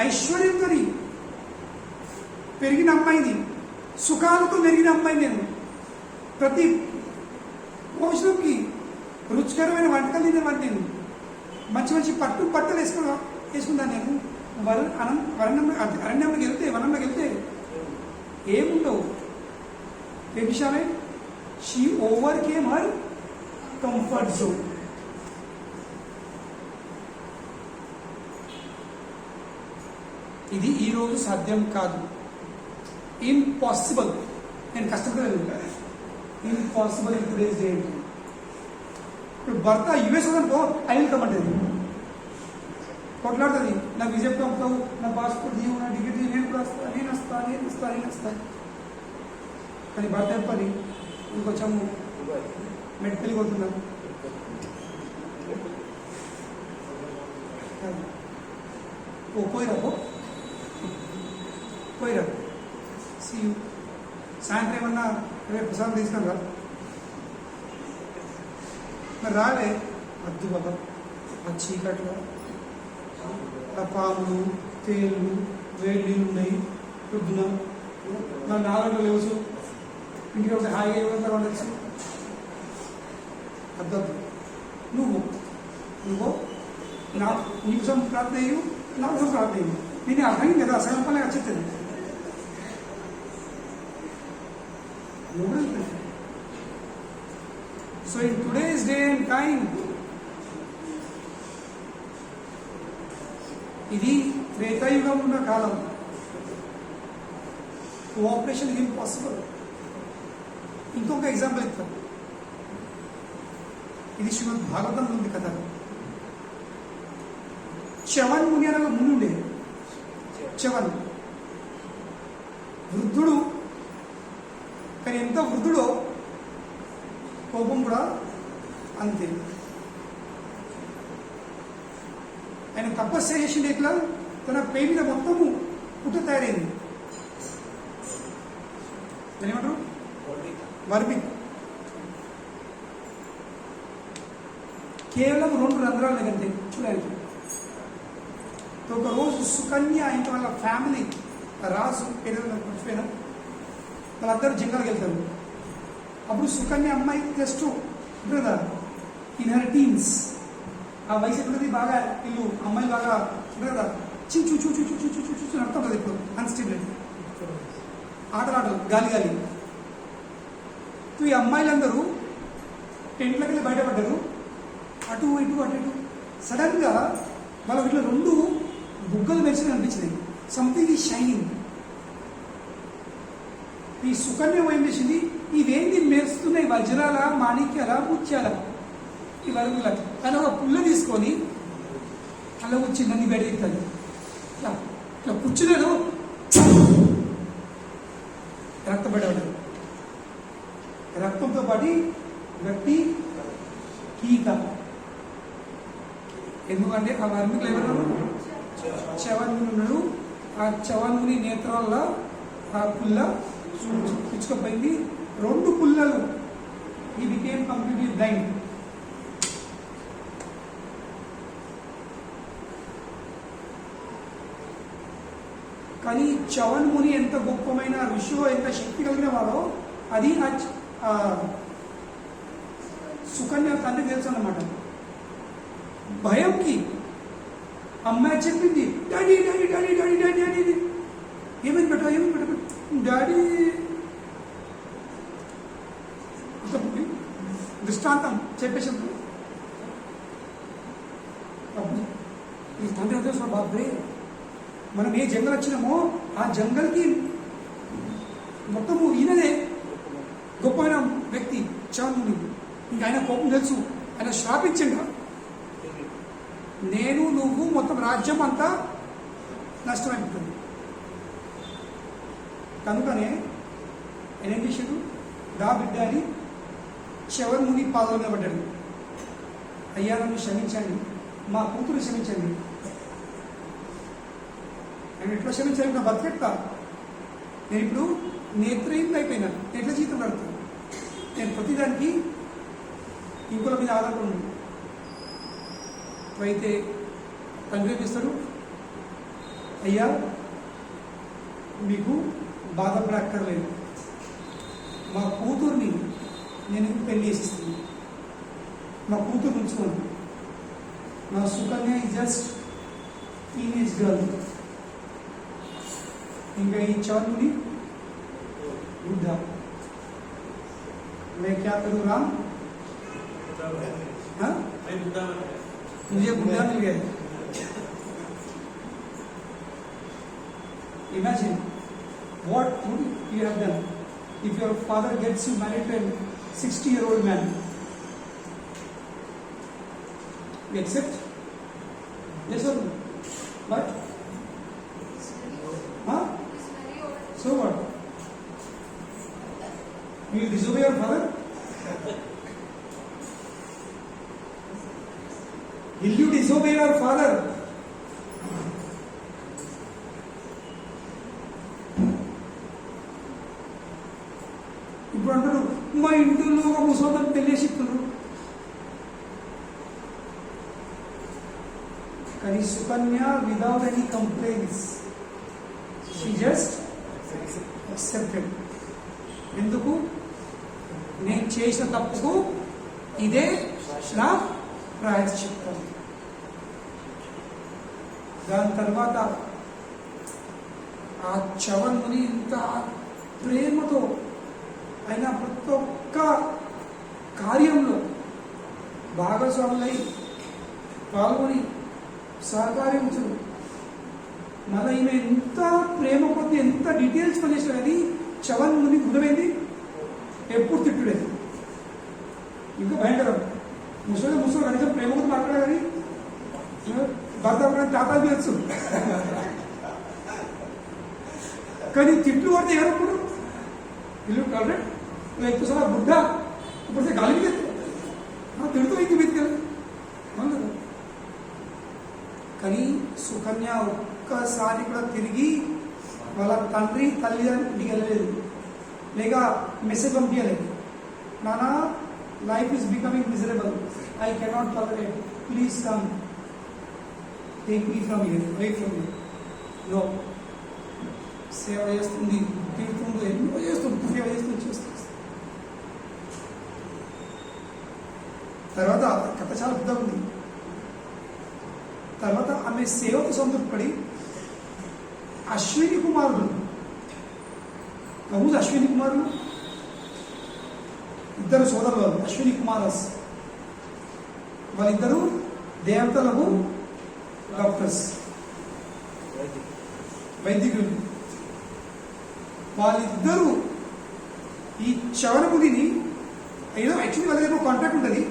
ఐశ్వర్యంతో పెరిగిన అమ్మాయిని, సుఖాలతో పెరిగిన అమ్మాయి నేను. ప్రతి భోజనంకి రుచికరమైన వంటకాలు తినేవాడిని నేను. మంచి మంచి బట్టలు వేసుకున్నాను నేను. అరణ్యంలోకి వెళ్తే, వనంలోకి వెళ్తే ఏముండవు. ఏ విషయమే she over came her comfort zone. ఇది ఈరోజు సాధ్యం కాదు, ఇంపాసిబుల్. నేను కష్టపడలేదు, ఇంపాసిబుల్ ఇన్ టుడేస్ డే. ఇప్పుడు భర్త యుఎస్ అనుకో, ఐ విల్ కమ్ అంటది, కొట్లాడుతుంది. నా విజా పంపుతావు, నా పాస్పోర్ట్ తీయవు, నా టికెట్ నేను వస్తా. కానీ భర్త చెప్పాలి, ఇంకొంచెము మెడికల్కి పోతున్నాను. పోయిరా సీ సాయంత్రం ఏమన్నా రేపు ప్రసాదం తీసుకుని రా. మరి రాలే, వద్దు బాబా. ఆ చీకట్లో ఆ పాములు, తేళ్ళు, వేడి నీళ్ళు ఉన్నాయి. పొద్దున నా 4 గంటలు లేవచ్చు, ఇంటికి ఒకటి హాయిగా ఏమంతా ఉండొచ్చు. అద్దద్దు. నువ్వు నీ కోసం ప్రార్థన అయ్యు, నా కోసం ప్రార్థన అయ్యు. నేను అర్థం కదా, సగం పని వచ్చేది. So in today's day and time, ఇది త్రేతాయుగం ఉన్న కాలం. కోఆపరేషన్ ఇది ఇంపాసిబుల్. ఇంకొక ఎగ్జాంపుల్ ఇస్తాను. ఇది శ్రీమద్ భాగవతంలో ఉంది కదా. చవన్ ముని అనే ముని ఉండే. చవన్ వృద్ధుడు, కానీ ఎంత వృద్ధుడో కోపం కూడా అంతే. ఆయన తపస్సు చేసింది ఇట్లా, తన పే మీద మొత్తము పుట్ట తయారైంది. ఏమంటారు? వర్మి. కేవలం 2 రంధ్రాల కంటే చూడండి. ఒక రోజు సుకన్య ఇంత వాళ్ళ ఫ్యామిలీ, రాజు ఏదైనా మర్చిపోయినా, వాళ్ళందరూ జంగల్కి వెళ్తారు. అప్పుడు సుకన్య అమ్మాయి జస్ట్ కదా ఇన్ హర్ టీన్స్, ఆ వయసు ఎక్కడుంది, బాగా ఇల్లు అమ్మాయి బాగా ఉంటుంది కదా, చూ చూ చూ చూ చూ చూ చూ నడుతుంది కదా. ఇప్పుడు అన్స్టేబిలిటీ, ఆటలు గాలి. ఈ అమ్మాయిలందరూ టెంట్లకి వెళ్ళి బయటపడ్డారు. అటు ఇటు. సడన్ గా వాళ్ళ ఇట్లా 2 బుగ్గలు మెరిచి అనిపించినాయి. సంథింగ్ ఈ షైనింగ్. ఈ సుకన్య ఏం చేసింది, ఇవేంటి మెరుస్తున్నాయి, వజ్రాల, మాణిక్యాల, ముత్యాల, ఈ వరుగుల. కానీ ఒక పుల్ల తీసుకొని అలా వచ్చి నన్ను బయటెత్తాలి. ఇట్లా కూర్చున్నాడు, రక్తం బయటపడ్డాడు. రక్తంతో పాటు గట్టి కీక. ఎందుకంటే ఆ వర్మికులు ఎవరు? చవన్ముని ఉన్నాడు. ఆ చవన్ముని నేత్రాల్లో ఆ పుల్ల పుచ్చుకపోయింది. 2 పుల్లలు. He became completely blind. కానీ చవన్ముని ఎంత గొప్పమైన ఋషిలో ఎంత శక్తి కలిగిన వాడో అది ఆ సుకన్య తండ్రి తెలుసు అన్నమాట. భయంకి అమ్మాయి చెప్పింది, daddy daddy daddy daddy daddy daddy ఏమైంది బెట, ఏమైంది బెట, డాడీ దృష్టాంతం చెప్పేసినప్పుడు ఈ తండ్రి ఉద్దేశం, బాబే మనం ఏ జంగల్ వచ్చినామో ఆ జంగల్కి మొత్తము ఈయనదే గొప్పమైన వ్యక్తి చవన్ముని. ఇంకా ఆయన కోపం తెలుసు, ఆయన శ్రాపించిండ, నేను నువ్వు మొత్తం రాజ్యం అంతా నష్టమైపోతుంది. కనుకనే ఆయన ఏం చేశాడు, దా బిడ్డ అని చవన్ముని పాదంలో పడ్డాడు. అయ్యా నన్ను క్షమించండి, మా కూతురు క్షమించండి. నేను ఎట్లా క్షమించాలి, నా బతికెట్లా, నేను ఇప్పుడు నేత్రహీనుడు అయిపోయినా, ఎట్లా జీతం పడుతుంది, నేను ప్రతిదానికి ఇంకోల మీద ఆధారపడి. అయితే తండ్రి ఏమిస్తాడు, అయ్యా మీకు బాధపడక్కర్లేదు, మా కూతుర్ని నేను పెళ్లి చేసిస్తాను, మా కూతురు ఉంచుకోండి, నా Sukanya is just teenage girl. ఇంకా ఈ చవన్ముని बुढ़ा, मैं क्या करूँ राम, हाँ मुझे बुढ़ा मिल गया. Imagine what would you have done if your father gets you married to a 60-year-old man. You accept? Yes or no? But huh? So what? You will disobey your father? Will you disobey your father? ఇప్పుడు అంటారు, మా ఇంట్లో ఒక ముసోదం పెళ్ళేసి ఇస్తున్నారు. కానీ Sukanya without any complaints she just accepted. ఎందుకు? నేను చేసిన తప్పుకు ఇదే నా ప్రాయశ్చిత్తం. దాని తర్వాత ఆ చవన్ముని ఇంత ప్రేమతో ఆయన ప్రతి ఒక్క కార్యంలో భాగస్వాములై పాల్గొని సహకారించు. మళ్ళీ ఈమె ఎంత ప్రేమ కొద్ది ఎంత డీటెయిల్స్ పనిచేస్తారు. అది చవన్ముని గుణమైంది, ఎప్పుడు తిట్టులేదు. ఇంకా భయంకరం. ముసలి కనీసం ప్రేమ కొద్ది మాట్లాడాలి, భర్త తాతాలు తీయచ్చు. కానీ తిట్లు పడితే ఎవరప్పుడు ఇల్లు కరెక్ట్ ఎక్కువ సార్ బుడ్డ ఇప్పుడు గాలి మీద తిడుతూ ఇంటి మీదకి వెళ్ళి. కానీ సుకన్య ఒక్కసారి కూడా తిరిగి వాళ్ళ తండ్రి తల్లిదండ్రులకి వెళ్ళలేదు, లేక మెసేజ్ పంపించలేదు. నానా life is becoming miserable, I cannot tolerate, please come take me from here, away from here. No, సేవ చేస్తుంది, తిడుతుంది, ఎన్నో చేస్తుంది, సేవ చేస్తుంది. తర్వాత కథ చాలా పెద్దగా ఉంది. తర్వాత ఆమె సేవకు సంతృప్తిపడి అశ్విని కుమారుడు, కబూజ్ అశ్విని కుమారుడు, ఇద్దరు సోదరులు అశ్విని కుమారస్. వాళ్ళిద్దరూ దేవతలకు డాక్టర్స్, వైద్యులు. వాళ్ళిద్దరూ ఈ చవనముడిని ఏదో యాక్చువల్లీ వాళ్ళ దగ్గర కాంట్రాక్ట్ ఉంటుంది,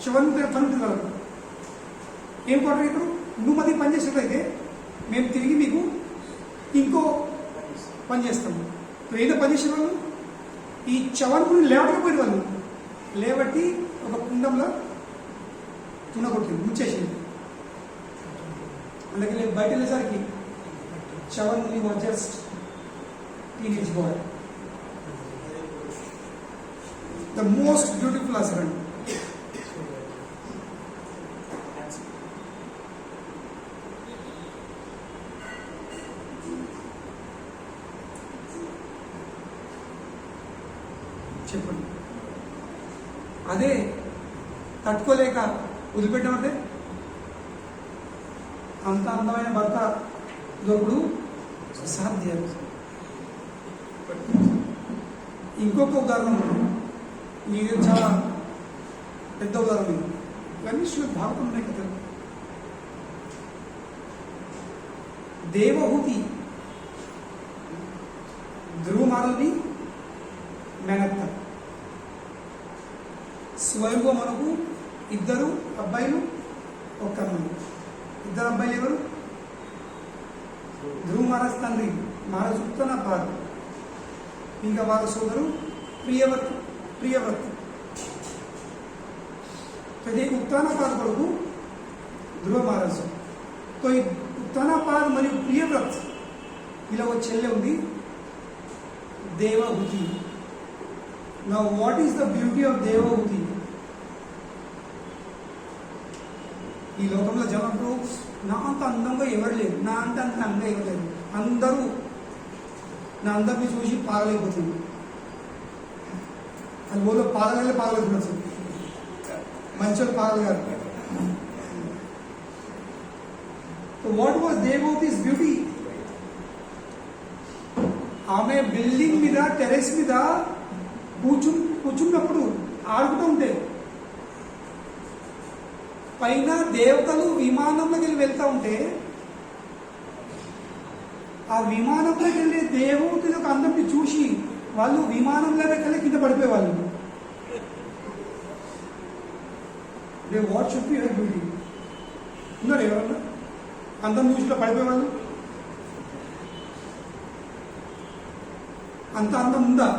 చవనముడి పని ఉంటుంది వాళ్ళకు. ఏం కాంట్రాక్ట్ ఇప్పుడు, నువ్వు మధ్య పని చేసినట్లయితే మేము తిరిగి మీకు ఇంకో పని చేస్తాము. ఏదో పని చేసే వాళ్ళు ఈ చవనముడిని లేవటకపోయిన వాళ్ళు లేవట్టి ఒక కుండంలో తునగొట్టింది, ముంచేసింది. అందుకే బయట వెళ్ళేసరికి Chyavan was just teenage boy, the most beautiful husband. చెప్పండి, అదే తట్టుకోలేక వదిలిపెట్టామంటే అంత అందమైన భర్త దొరుకుడు సాధ్యం. ఇంకొక ఉదాహరణ, ఇది చాలా పెద్ద ఉదాహరణ. ఇవన్నీ భారతం ఉన్నాయి కదా. దేవహూతి ధ్రువమారుని మేనత్త. స్వయంగా మనకు ఇద్దరు అబ్బాయిలు ఒక అమ్మాయి. ఇద్దరు అబ్బాయిలు ఎవరు? ధ్రువ మహారాజ్ తండ్రి మహారాజ్ ఉత్తనపాద్, ఇంకా వాళ్ళ సోదరు ప్రియవ్రత్. అదే ఉత్తనపాద్ కొడుకు ధ్రువ మహారాజు. తో ఈ ఉత్తనపాద్ మరియు ప్రియవ్రత్ ఇలా ఒక చెల్లె ఉంది, Devahuti. Now what is the beauty of Devahuti? ఈ లోకంలో జనంలో నా అంత అందంగా ఎవరు లేరు, నా అంత అందంగా ఎవరు లేరు. అందరూ నా అందరినీ చూసి పాగలేకపోతుంది. అది ఊళ్ళో పాగలేకపోతుంది, మంచోళ్ళు పాగలేగారు. What was Devahuti's beauty? ఆమె బిల్డింగ్ మీద టెరెస్ మీద కూర్చున్నప్పుడు ఆడుతూ ఉంటే పైన దేవతలు విమానంలోకి వెళ్ళి వెళ్తూ ఉంటే ఆ విమానంలోకి వెళ్ళే దేవతల యొక్క అందరిని చూసి వాళ్ళు విమానంలోకి వెళ్ళి కింద పడిపోయేవాళ్ళు. What should be her beauty? ఉన్నారు ఎవరన్నా అందం చూసిలో పడిపోయేవాళ్ళు? అంత అందం ఉందా?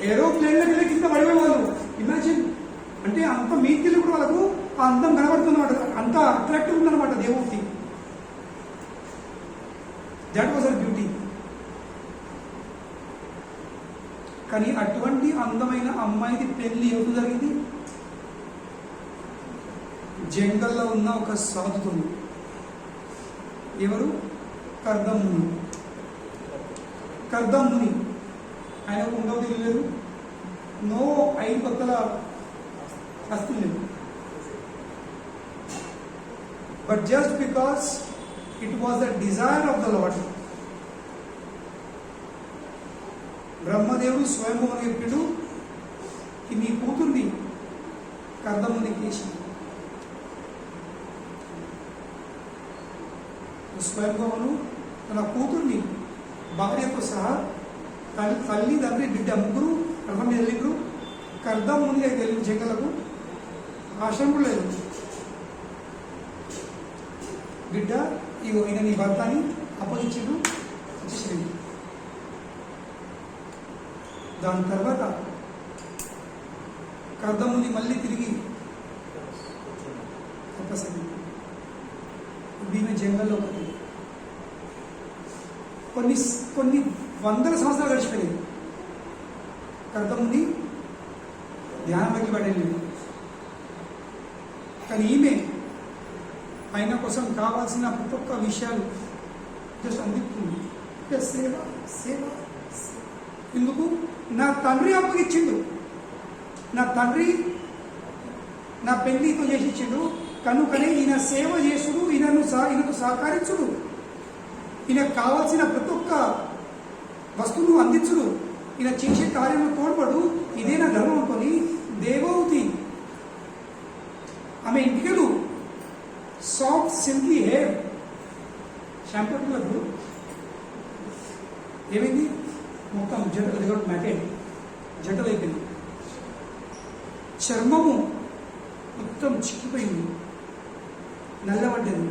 ఏరోప్లేన్లోకి వెళ్ళి కింద పడిపోయేవాళ్ళు. ఇమాజిన్, అంటే అంత మీకెళ్ళి కూడా వాళ్ళకు ఆ అందం కనబడుతుందన్నమాట, అంత అట్రాక్టివ్ ఉందన్నమాట Devahuti. That was her beauty. కానీ అటువంటి అందమైన అమ్మాయిది పెళ్లి ఎవరు జరిగింది? జంగల్లో ఉన్న ఒక సాధుతో. ఎవరు? కర్దం ముని. కర్దం ముని ఆయన ఉండవు తెలియలేదు, నో 5 పక్కల ఆస్తులు లేవు. But just because it was the desire of the lord, బ్రహ్మదేవుడు స్వయంగా చెప్పిండు, నీ కూతుర్ని కర్దమునికి చేసి స్వయంభవను తన కూతుర్ని భార్యతో సహా తల్లి తండ్రి బిడ్డ ముగ్గురు రథం మీద వెళ్ళిండ్రు. కర్దం ముందుగా వెళ్ళిన జంగలకు ఆశ్రమం లేదు. బిడ్డ ఇగో ఈయన నీ భర్తని అప్పగించిండు, వచ్చేసింది. దాని తర్వాత కర్దముని మళ్ళీ తిరిగి తపస్సు ఈమె జంగల్లో కొన్ని వందల సంవత్సరాలు గడిచిపోయింది. కర్దముని ధ్యానంలోకి పడేది. కానీ ఈమె ఆయన కోసం కావాల్సిన ప్రతి ఒక్క విషయాలు జస్ట్ అందిస్తుంది. సేవ సేవ ఎందుకు? నా తండ్రి అప్పగిచ్చిండు, నా తండ్రి నా పెళ్లితో చేసి ఇచ్చిండు, కనుకనే ఈయన సేవ చేసుడు, ఈయనకు సహకరించుడు, ఈయనకు కావాల్సిన ప్రతి ఒక్క వస్తువును అందించుడు, ఈయన చేసే కార్యంలో తోడ్పడు, ఇదే నా ధర్మం అనుకొని దేవహూతి ఆమె ఇంటికెళ్ళు. సాఫ్ట్ సింప్లీ హెయిర్ షాంపూ పిల్లలు ఏమైంది? మొత్తం జంటలు దిగడం మ్యాటెడ్, జంటలు అయిపోయింది. చర్మము మొత్తం చిక్కిపోయింది, నల్లబడ్డది,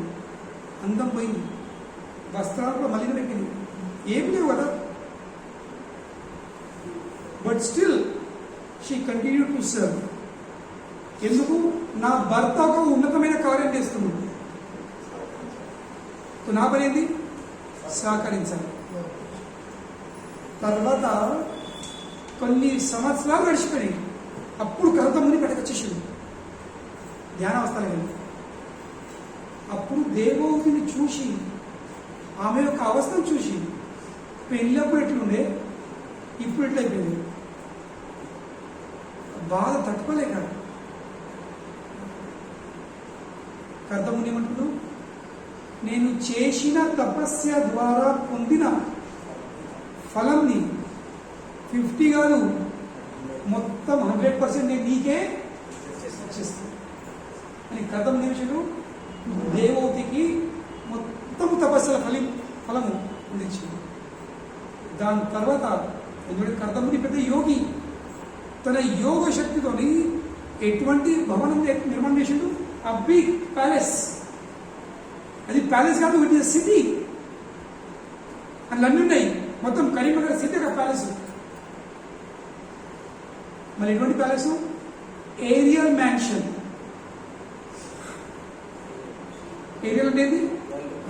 అందం పోయింది, వస్త్రాలు కూడా మలిన పెట్టింది, ఏం లేవు కదా. But still she continue to serve. ఎందుకు? నా భర్త ఒక ఉన్నతమైన కార్యం చేస్తుంది. నా పని ఏంది? సహకరించాలి. తర్వాత కొన్ని సంవత్సరాలు గడిచిపోయి అప్పుడు కర్దముని బయటకొచ్చేసింది ధ్యానావస్థలో వెళ్ళి. అప్పుడు దేవోతిని చూసి, ఆమె యొక్క అవస్థను చూసి, పెళ్ళప్పుడు ఎట్లుండే ఇప్పుడు ఎట్లయిపోయింది, బాధ తట్టుకోలేక కర్దముని ఏమంటున్నాడు, నేను చేసిన తపస్య ద్వారా పొందిన ఫలంని 50 కాదు, మొత్తం 100% నేను నీకే చేస్తాను అని కర్దముని నిమిషుడు దేవోతికి మొత్తము తపస్సుల ఫలము అందించింది. దాని తర్వాత ఎందుకంటే కర్దముని పెద్ద యోగి, తన యోగ శక్తితోని ఎటువంటి భవనం నిర్మాణం చేసిండు, ఆ బిగ్ ప్యాలెస్. అది ప్యాలెస్ కాదు, ఇట్ ఇస్ సిటీ. అందులో అన్నీ ఉన్నాయి. మొత్తం కరీంనగర్ సిటీ ఒక ప్యాలెస్. మరి ఎటువంటి ప్యాలెస్? Aerial mansion. ఏరియల్ అనేది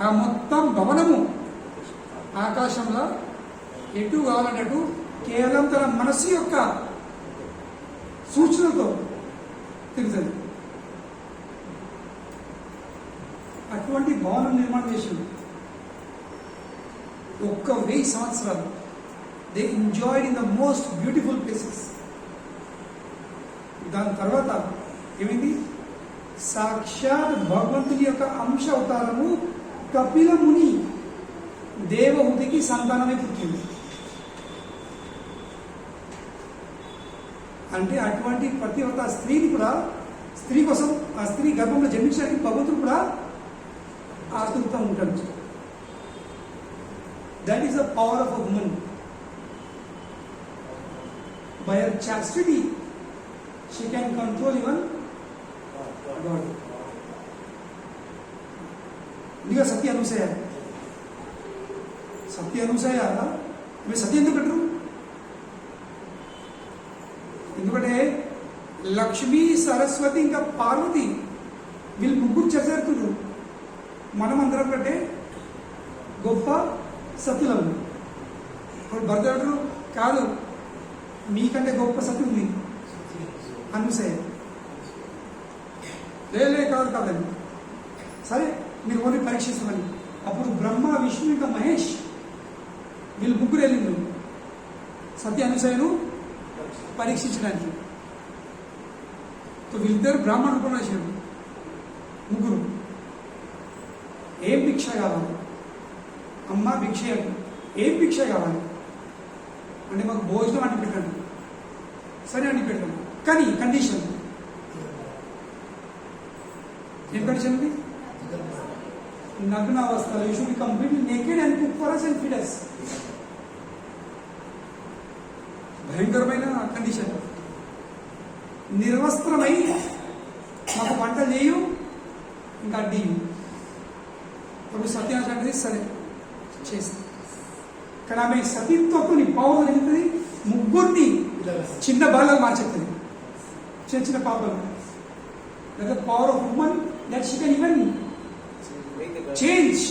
ఆ మొత్తం భవనము ఆకాశంలో ఎటు కావాలన్నట్టు కేవలం తన మనస్సు యొక్క సూచనలతో తిరుగుతుంది. అటువంటి భవనం నిర్మాణం చేసింది. 1000 సంవత్సరాలు they enjoyed in the most beautiful places. దాని తర్వాత ఏమైంది? సాక్షాత్ భగవంతుని యొక్క అంశ అవతారము కపిల ముని దేవహూతికి సంతానమే పుట్టింది. అంటే అటువంటి ప్రతివత స్త్రీని కూడా, స్త్రీ కోసం ఆ స్త్రీ గర్భంలో జన్మించడానికి భగవంతుడు కూడా ఆతృత ఉంటాడు. That is the power of a woman. By her chastity she can control even God. ఇదిగా సత్య అనూసయ. సత్య అనూసయ మీరు సత్య ఎందుకు పెట్టరు? ఎందుకంటే లక్ష్మీ, సరస్వతి ఇంకా పార్వతి వీళ్ళు ముగ్గురు చేసేరుతున్నారు. మనం అందరం కంటే గొప్ప సత్యులము. ఇప్పుడు భర్త అంటారు, కాదు మీకంటే గొప్ప సత్యం ఉంది అనూసయ. లే కాదు కాదండి, సరే మీరు ఓన్లీ పరీక్షిస్తామని. అప్పుడు బ్రహ్మ, విష్ణు ఇంకా మహేష్ వీళ్ళు ముగ్గురు వెళ్ళిండ్రు సత్య అనూసయను పరీక్షించడానికి. వీళ్ళిద్దరు బ్రాహ్మణ రూపంలో వచ్చారు ముగ్గురు. ఏం భిక్ష కావాలి? అమ్మ భిక్ష. ఏం భిక్ష కావాలి అంటే మాకు భోజనం అంటి పెట్టండి. సరే అంటి పెట్టండి, కానీ కండిషన్. ఏం కండిషన్ అండి? నగ్నావస్థలో you should be completely naked and cook for us and feed us. భయంకరమైన కండిషన్. నిర్వస్త్రమై మాకు వంట చేయు, ఇంకా అడ్డి. అప్పుడు సత్యాశ అంటే సరే చేస్తా. కానీ ఆమె సతీత్వని పవర్ జరుగుతుంది. ముగ్గురిని చిన్న బాగా మార్చేస్తుంది, చిన్న చిన్న పాపలు. లేదా power of women that she can even change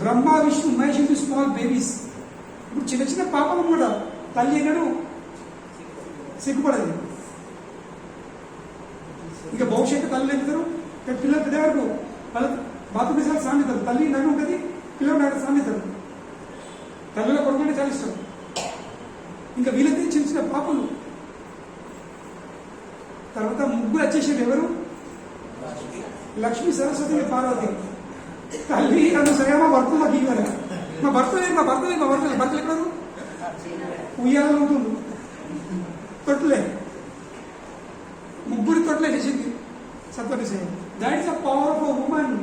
Brahma, Vishnu, Mahesh into small babies. ఇప్పుడు చిన్న చిన్న పాపలు కూడా తల్లి అన్నాడు సిగ్గుపడదు. ఇక భవిష్యత్తు తల్లి ఎత్తారు, పిల్లలు పెద్ద వరకు వాళ్ళ బాతుపేసాలు సామెతారు. తల్లి నన్ను ఉంటుంది, పిల్లలు నాకు సామెతారు. తల్లిలో కొడుకుంటే చాలా ఇష్టం. ఇంకా వీళ్ళైతే చిన్న చిన్న పాపలు. తర్వాత ముగ్గురు వచ్చేసారు. ఎవరు? లక్ష్మీ, సరస్వతి, పార్వతి. తల్లి అనూసయ మా భర్త మాకు ఇవ్వాలి. మా భర్త ఎక్కడారు? ఉయ్యాలలో ఉంటుంది, తొట్లే. ముగ్గురి తొట్లే చేసింది సత్వనిసయ. That is the power of a woman.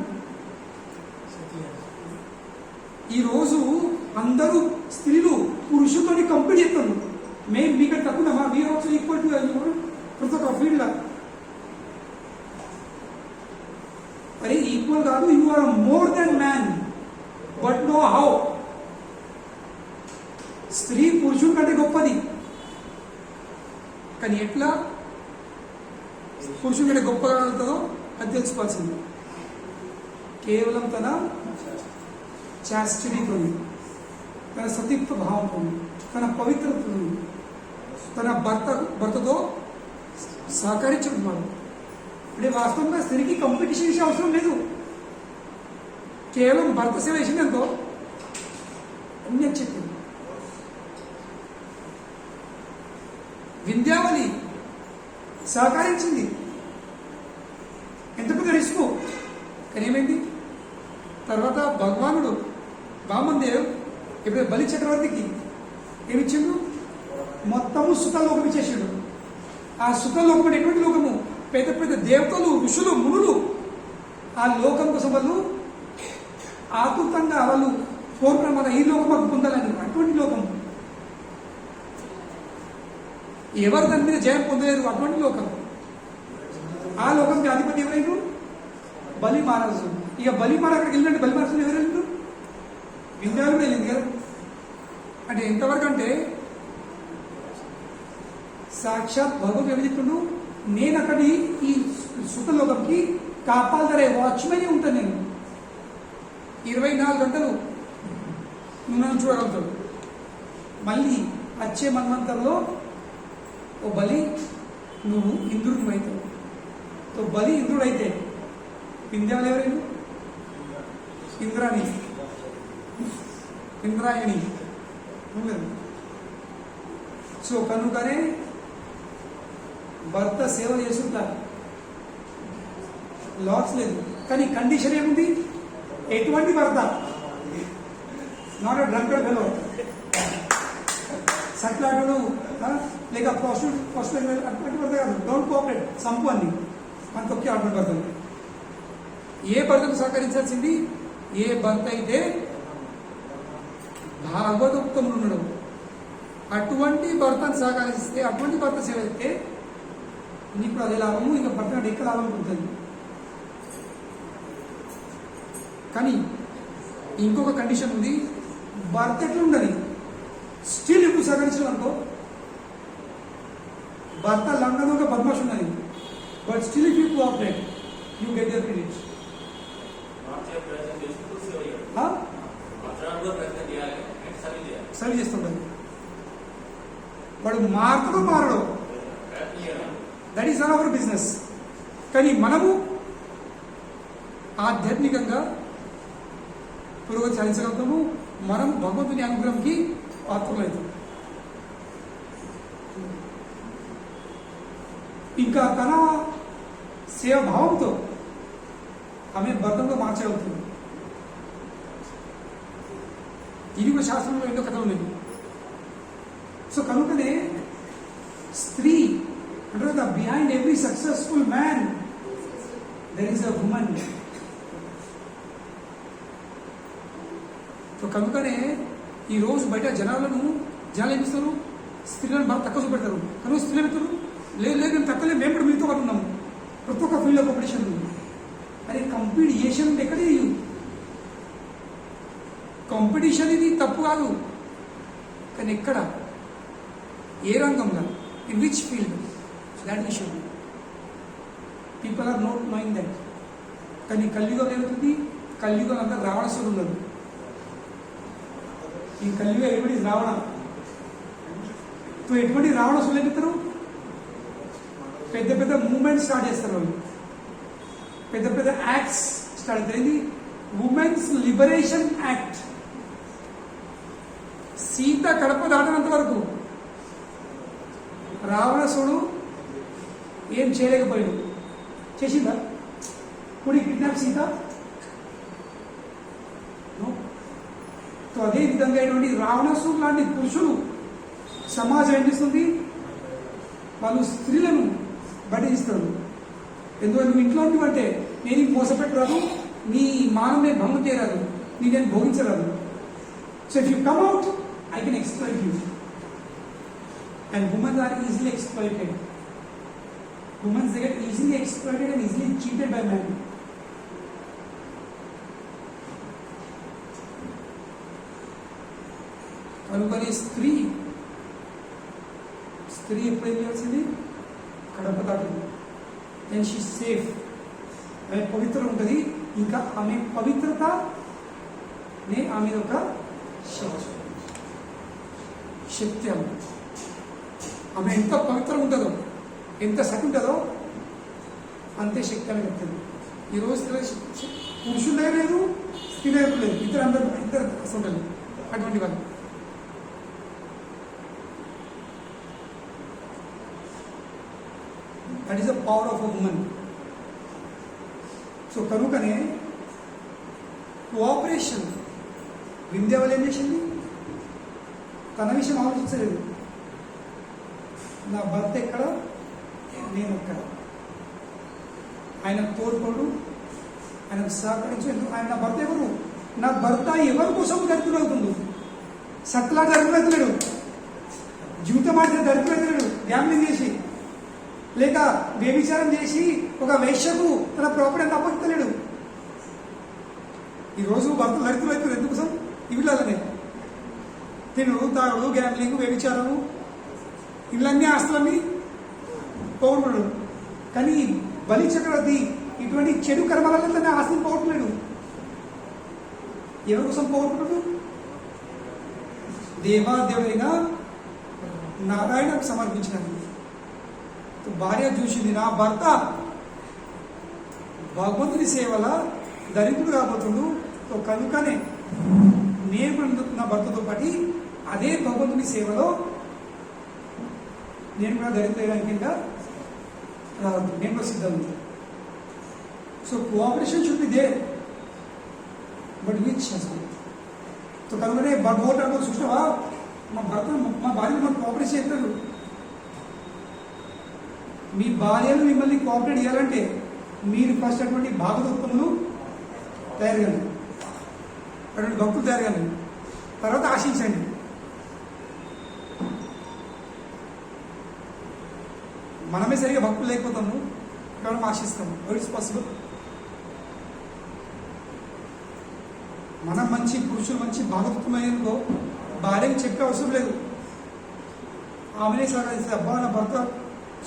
ఈరోజు అందరూ స్త్రీలు పురుషులతో కంపీట్ చేస్తారు. మేము మీకంటే తక్కువ, వీఆర్ ఆల్సో ఈక్వల్ టు ప్రతి ఒక్క ఫీల్డ్ లా. అరే ఈక్వల్ కాదు, you are more then man, but no how. స్త్రీ పురుషుడి కంటే గొప్పది, కానీ ఎట్లా? పురుషుని కంటే గొప్పగా వెళ్తుందో అది తెలుసుకోవాల్సింది. కేవలం తన చాస్టిటీతో, తన సతీత్వ భావంతో, తన పవిత్రతతో, తన భర్తతో సహకరించడం వాడు. అంటే వాస్తవంగా స్త్రీకి కాంపిటీషన్ ఇచ్చే అవసరం లేదు. కేవలం భర్త సేవ చేసిందనుకో అన్నీ చెప్పింది. వింధ్యావళి సహకరించింది, ఎంత పెద్ద రిస్క్. కానీ ఏమైంది తర్వాత భగవానుడు వామదేవ్ ఇప్పుడు బలి చక్రవర్తికి ఏమిచ్చిండు? మొత్తము సుతలోకం ఇచ్చేసాడు. ఆ సుతలోకం ఎటువంటి లోకము? పెద్ద పెద్ద దేవతలు, ఋషులు, మునులు ఆ లోకం కోసం వాళ్ళు ఆతుతంగా వాళ్ళు కోరుకున్న ఈ లోకం మాకు పొందాలని. అటువంటి లోకం ఎవరు దాని మీద జయం పొందలేరు. అటువంటి లోకం. ఆ లోకంకి అధిపతి ఎవరైనా బలి మహారాజు. ఇక బలి మహారాజు అక్కడికి వెళ్ళినట్టు బలి మహారాజు ఎవరు వెళ్ళిండు? వింధ్యావళి వెళ్ళింది కదా. అంటే ఎంతవరకు అంటే సాక్షాత్ భగవంతుడు ఏమి చెప్తుండు? నేను అక్కడి ఈ సుతలోకంకి కాపాలదరే వాచ్మెన్ ఉంటాను. నేను 24 గంటలు నువ్వు నన్ను చూడగలుగుతాడు. మళ్ళీ వచ్చే మన్వంతరంలో ఓ బలి నువ్వు ఇంద్రుడికి అవుతావు. తో బలి ఇంద్రుడైతే వింధ్యావళి ఎవరైనా ఇంద్రాయణి. సో కనుకనే భర్త సేవ చేస్తుంటారు, లాస్ లేదు. కానీ కండిషన్ ఏముంది? ఎటువంటి భర్త? నాట్ డ్రంకర్డ్ ఫెలో, సట్లాడు లేక ప్రాస్టిట్యూట్ అటువంటి భర్త కాదు. డోంట్ కోఆపరేట్, సంపు అన్ని మన తొక్కి అటువంటి భర్తలు. ఏ భర్తకు సహకరించాల్సింది? ఏ భర్త అయితే భాగవతోక్తములు ఉండడం, అటువంటి భర్తను సహకరిస్తే, అటువంటి భర్త సేవ అయితే నీకు అదే లాభము, ఇంకా భర్త అంటే ఎక్కువ లాభం ఉంటుంది. కానీ ఇంకొక కండిషన్ ఉంది. భర్త ఎట్లుండని స్టిల్ ఇప్పుడు సహకరించడం అనుకో, భర్త లండన్లో బద్మాష్ ఉన్నది, but still if you cooperate you get your credit. Serve చేస్తుంటారు. వాడు మారుతాడో మారడో, దట్ ఈస్ అవర్ బిజినెస్. కానీ మనము ఆధ్యాత్మికంగా పురోగతి సాధించగలుగుతాము. మనం భగవంతుని అనుగ్రహంకి పాత్రలవుతాం. ఇంకా తన సేవాభావంతో ఆమె భర్తతో మార్చగలుగుతుంది. ఇది కూడా శాస్త్రంలో ఎన్నో కథలు ఉన్నాయి. సో కనుకనే స్త్రీ అంటే the behind every successful man there is a woman. So కనుకనే ఈరోజు బయట జనాలు ఏమిస్తారు? స్త్రీలను బాగా తక్కువ చూపెడతారు. కానీ స్త్రీలు ఏమిస్తారు? లేదు లేదు మేము తక్కువ, మేము కూడా మీతో పాటు ఉన్నాము. ప్రతి ఒక్క ఫీల్డ్లో కాంపిటీషన్ ఉంది. అరే కాంపిటీషన్ ఎక్కడే? కాంపిటీషన్ ఇది తప్పు కాదు, కానీ ఎక్కడ, ఏ రంగంలో, in which field, that we should. People are not knowing that. కానీ కలియుగం ఏమవుతుంది? కలియుగం అంతా రావణాసురుడు ఉన్నారు. ఈ కలియుగం ఎటువంటి రావణ. ఎటువంటి రావణాసురులు ఏమిస్తారు? పెద్ద పెద్ద మూవ్మెంట్స్ స్టార్ట్ చేస్తారు వాళ్ళు, పెద్ద పెద్ద యాక్ట్స్ స్టార్ట్ అవుతాయి. Women's liberation act. సీత కడప దాటినంత వరకు రావణాసుడు ఏం చేయలేకపోయాడు. చేసిందా? కుడి కిడ్నాప్ సీత? అదే విధంగా ఇటువంటి రావణాసుడు లాంటి పురుషులు సమాజం ఏం చేస్తుంది? వాళ్ళు స్త్రీలను బడిస్తారు. ఎందుకంటే నువ్వు ఇంట్లో ఉంటే నేను మోసపెట్టరాదు, నీ మానం నేను భంగం చేయరాదు, నేను భోగించరాదు. So if you come out I can exploit you. And women are easily exploited. Women they get easily exploited and easily cheated by men. కనుకని స్త్రీ ఎప్పుడు ఏం చేయాల్సింది? కడప దాటింది. Then she safe. ఆమె పవిత్ర ఉంటుంది. ఇంకా ఆమె పవిత్రత ఆమె ఒక శక్తి. ఆమె ఎంత పవిత్రం ఉంటుందో, ఎంత శక్తి ఉంటుందో అంతే శక్తి అని చెప్తుంది. ఈరోజు పురుషుల దగ్గర లేదు, స్త్రీ దగ్గర లేదు, ఇద్దరు అసలు అటువంటి వాళ్ళు. That is the power of a women. So కనుకనే కోఆపరేషన్. వింధ్యావళి ఏం చేసింది? తన విషయం ఆలోచించలేదు. నా భర్త ఎక్కడ, నేను ఎక్కడ. ఆయన తోడ్పడు, ఆయనకు సహకరించు. ఆయన నా భర్త ఎవరు? నా భర్త ఎవరి కోసం దరిద్రులవుతుండు? సత్లా దరిద్రులవుతున్నాడు, జీవితం ఆడితే దరిద్రులవుతున్నాడు, గ్యామ్లింగ్ చేసి లేక వ్యభిచారం చేసి ఒక వేశ్యకు తన ప్రాపర్టీని అప్పగిస్తలేడు. ఈరోజు భర్త దరిద్రులవుతుంది ఎందుకోసం? ఇవిలనే తిను, తాగుడు, గ్యామ్లింగ్, వ్యభిచారము, ఇవన్నీ ఆస్తులన్నీ పోగొట్టుడు. కానీ బలి చక్రవర్తి ఇటువంటి చెడు కర్మలలో తన ఆస్తిని పోగొట్టలేడు. ఎవరి కోసం పోగొట్టుడు? దేవాదేవుడైన నారాయణకు సమర్పించినది. భార్య చూసింది, నా భర్త భగవంతుని సేవల దరిద్రుడు కాబోతుండు, కనుకనే నేను నా భర్తతో పాటు అదే భగవంతుని సేవలో నేను కూడా దరిద్రడానికి ఇంకా నేను కూడా సిద్ధం. So cooperation should be there, but which husband. So కనుకనే భగవత్ అంటే చూసినావా, మా భర్త మా భార్య మనకు కోఆపరేషన్ చేస్తారు. మీ భార్యలు మిమ్మల్ని కోఆపరేట్ చేయాలంటే మీరు ఫస్ట్ అటువంటి భాగవతోత్తములు తయారు కానీ, అటువంటి భక్తులు తయారు కానీ, తర్వాత ఆశించండి. మనమే సరిగా భక్తులు లేకపోతాము, కేవలం ఆశిస్తాము. How it's possible? మనం మంచి పురుషులు మంచి భాగవతమైనదో భార్యకి చెప్పే అవసరం లేదు. ఆమెనే సహకరిస్తే, అబ్బా నా భర్త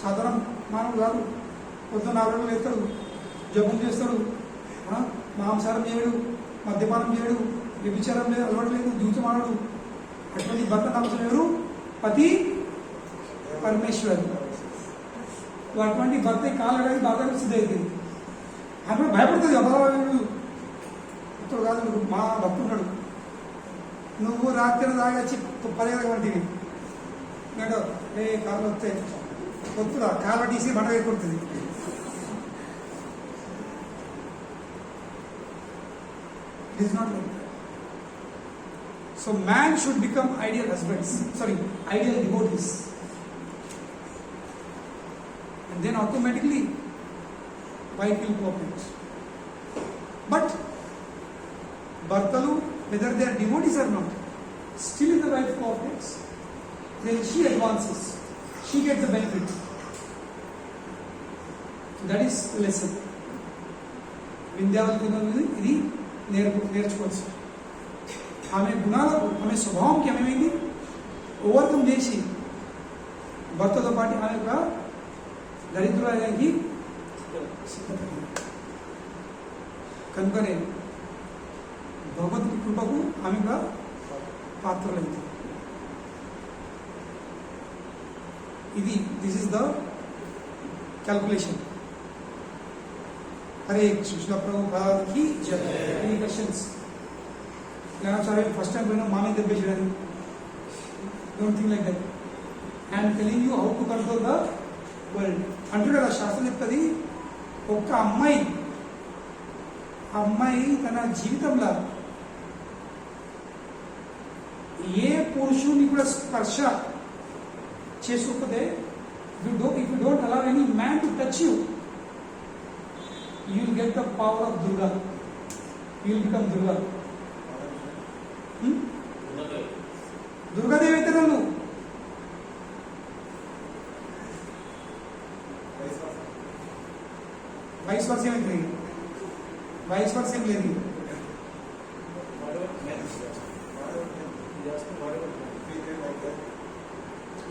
సాధారణ మానవుడు కాదు, పొద్దున్న 4 గంటలు వేస్తాడు, జపం చేస్తాడు, మాంసారం చేయడు, మద్యపానం చేయడు, వ్యభిచారం లేదు, అలవాటు లేదు, జీవితం ఆడడు. అటువంటి భర్త అవసరం ఎవరు? పతి పరమేశ్వరు. అటువంటి భర్త కాలడానికి బాగా సిద్ధ అవుతుంది. ఆమె భయపడుతుంది. అభావాడు భక్తుడు కాదు, మా భక్తున్నాడు, నువ్వు రాత్రి దాగచ్చి పరిగెత్తవంటివి నేను ఏ కాళ్ళు వస్తే పొత్తురా కాళ్ళ తీసి బండ వేసుకుంటుంది. It is not like that. So man should become ideal husbands, ideal devotees, and then automatically wife will cooperate. But Bhartalu, whether they are devotees or not, still if the wife cooperates, then she advances, she gets the benefit. So that is the lesson. Vindhyavali ఇది నేర్చుకోవచ్చు. ఆమె గుణాలకు, ఆమె స్వభావంకి ఏమైంది overcome చేసి భర్తతో పాటు ఆమె యొక్క దరిద్రులకి కనుకనే భగవద్గీత కృపకు ఆమె కూడా పాత్రలైంది. ఇది this is the calculation. Hare Krishna ప్రభుపాదకి జై. Any questions? సరే, ఫస్ట్ టైం పోయినా మామే తెప్పేసాడని don't think like that. I'm telling you how to control the world. అంటున్నాడు ఆ శాస్త్రం చెప్తుంది, ఒక్క అమ్మాయి తన జీవితంలో ఏ పురుషుని కూడా స్పర్శ చేసుకోకపోతే, if you don't allow any man to touch you, you will get the power of Durga. You will become Durga. Durgadevi అయితే నువ్వు వైస్ వర్ష ఏమైతే వైస్ వర్ష ఏం లేదు.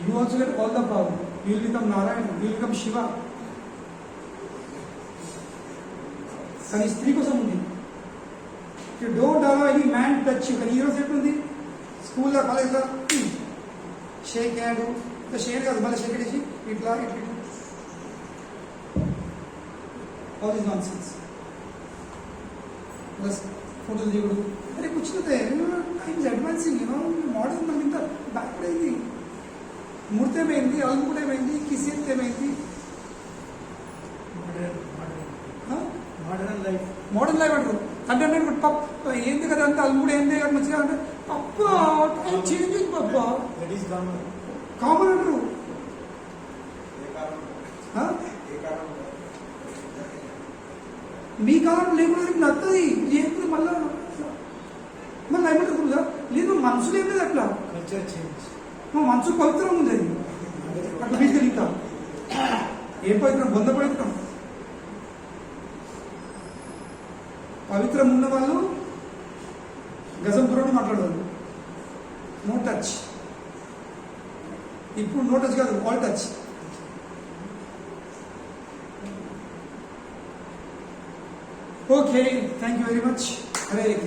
You also get all the power. You will become Narayana. You will become Shiva. కానీ స్త్రీ కోసం ఉంది. You don't allow any man touch. కానీ ఈ రోజు ఎట్లుంది స్కూల్లో కాలేజ్లో షేక్ హ్యాండ్, షేర్ కాదు మళ్ళీ షేక్ వేసి ఇట్లా ఇట్లా. All is non sense. Plus ఫోటోలు దిగుడు. అరే కూర్చుంటే టైమ్స్ అడ్వాన్సింగ్ యూనో, మోడర్న్ మనకి ఇంత బ్యాక్వర్డ్ అయింది. మూర్తి ఏమైంది, అల్ముడు ఏమైంది, కిసియత్ ఏమైంది. మోడర్న్ లైఫ్ అంటారు. అంటే నేను పప్పు ఏంది కదా అంటే అల్ముడు ఏంది కదా మంచిగా అంటే పప్పు చేంజింగ్ పప్పు కామన్ అంటారు. మీ కాలం లేకుండా నచ్చది ఏంటి మళ్ళా మళ్ళీ ఏమంటారు లేదు మనసులో ఏం లేదు అట్లా. మనసు పవిత్రం ఉంది అది అట్లా తీసుకెళ్తాం. ఏం పవిత్రం? బొంద పవిత్రం. పవిత్రం ఉన్న వాళ్ళు గజం దూరం మాట్లాడవాలి. No touch. ఇప్పుడు నో టచ్ కాదు, all touch. Okay, thank you very much. Hare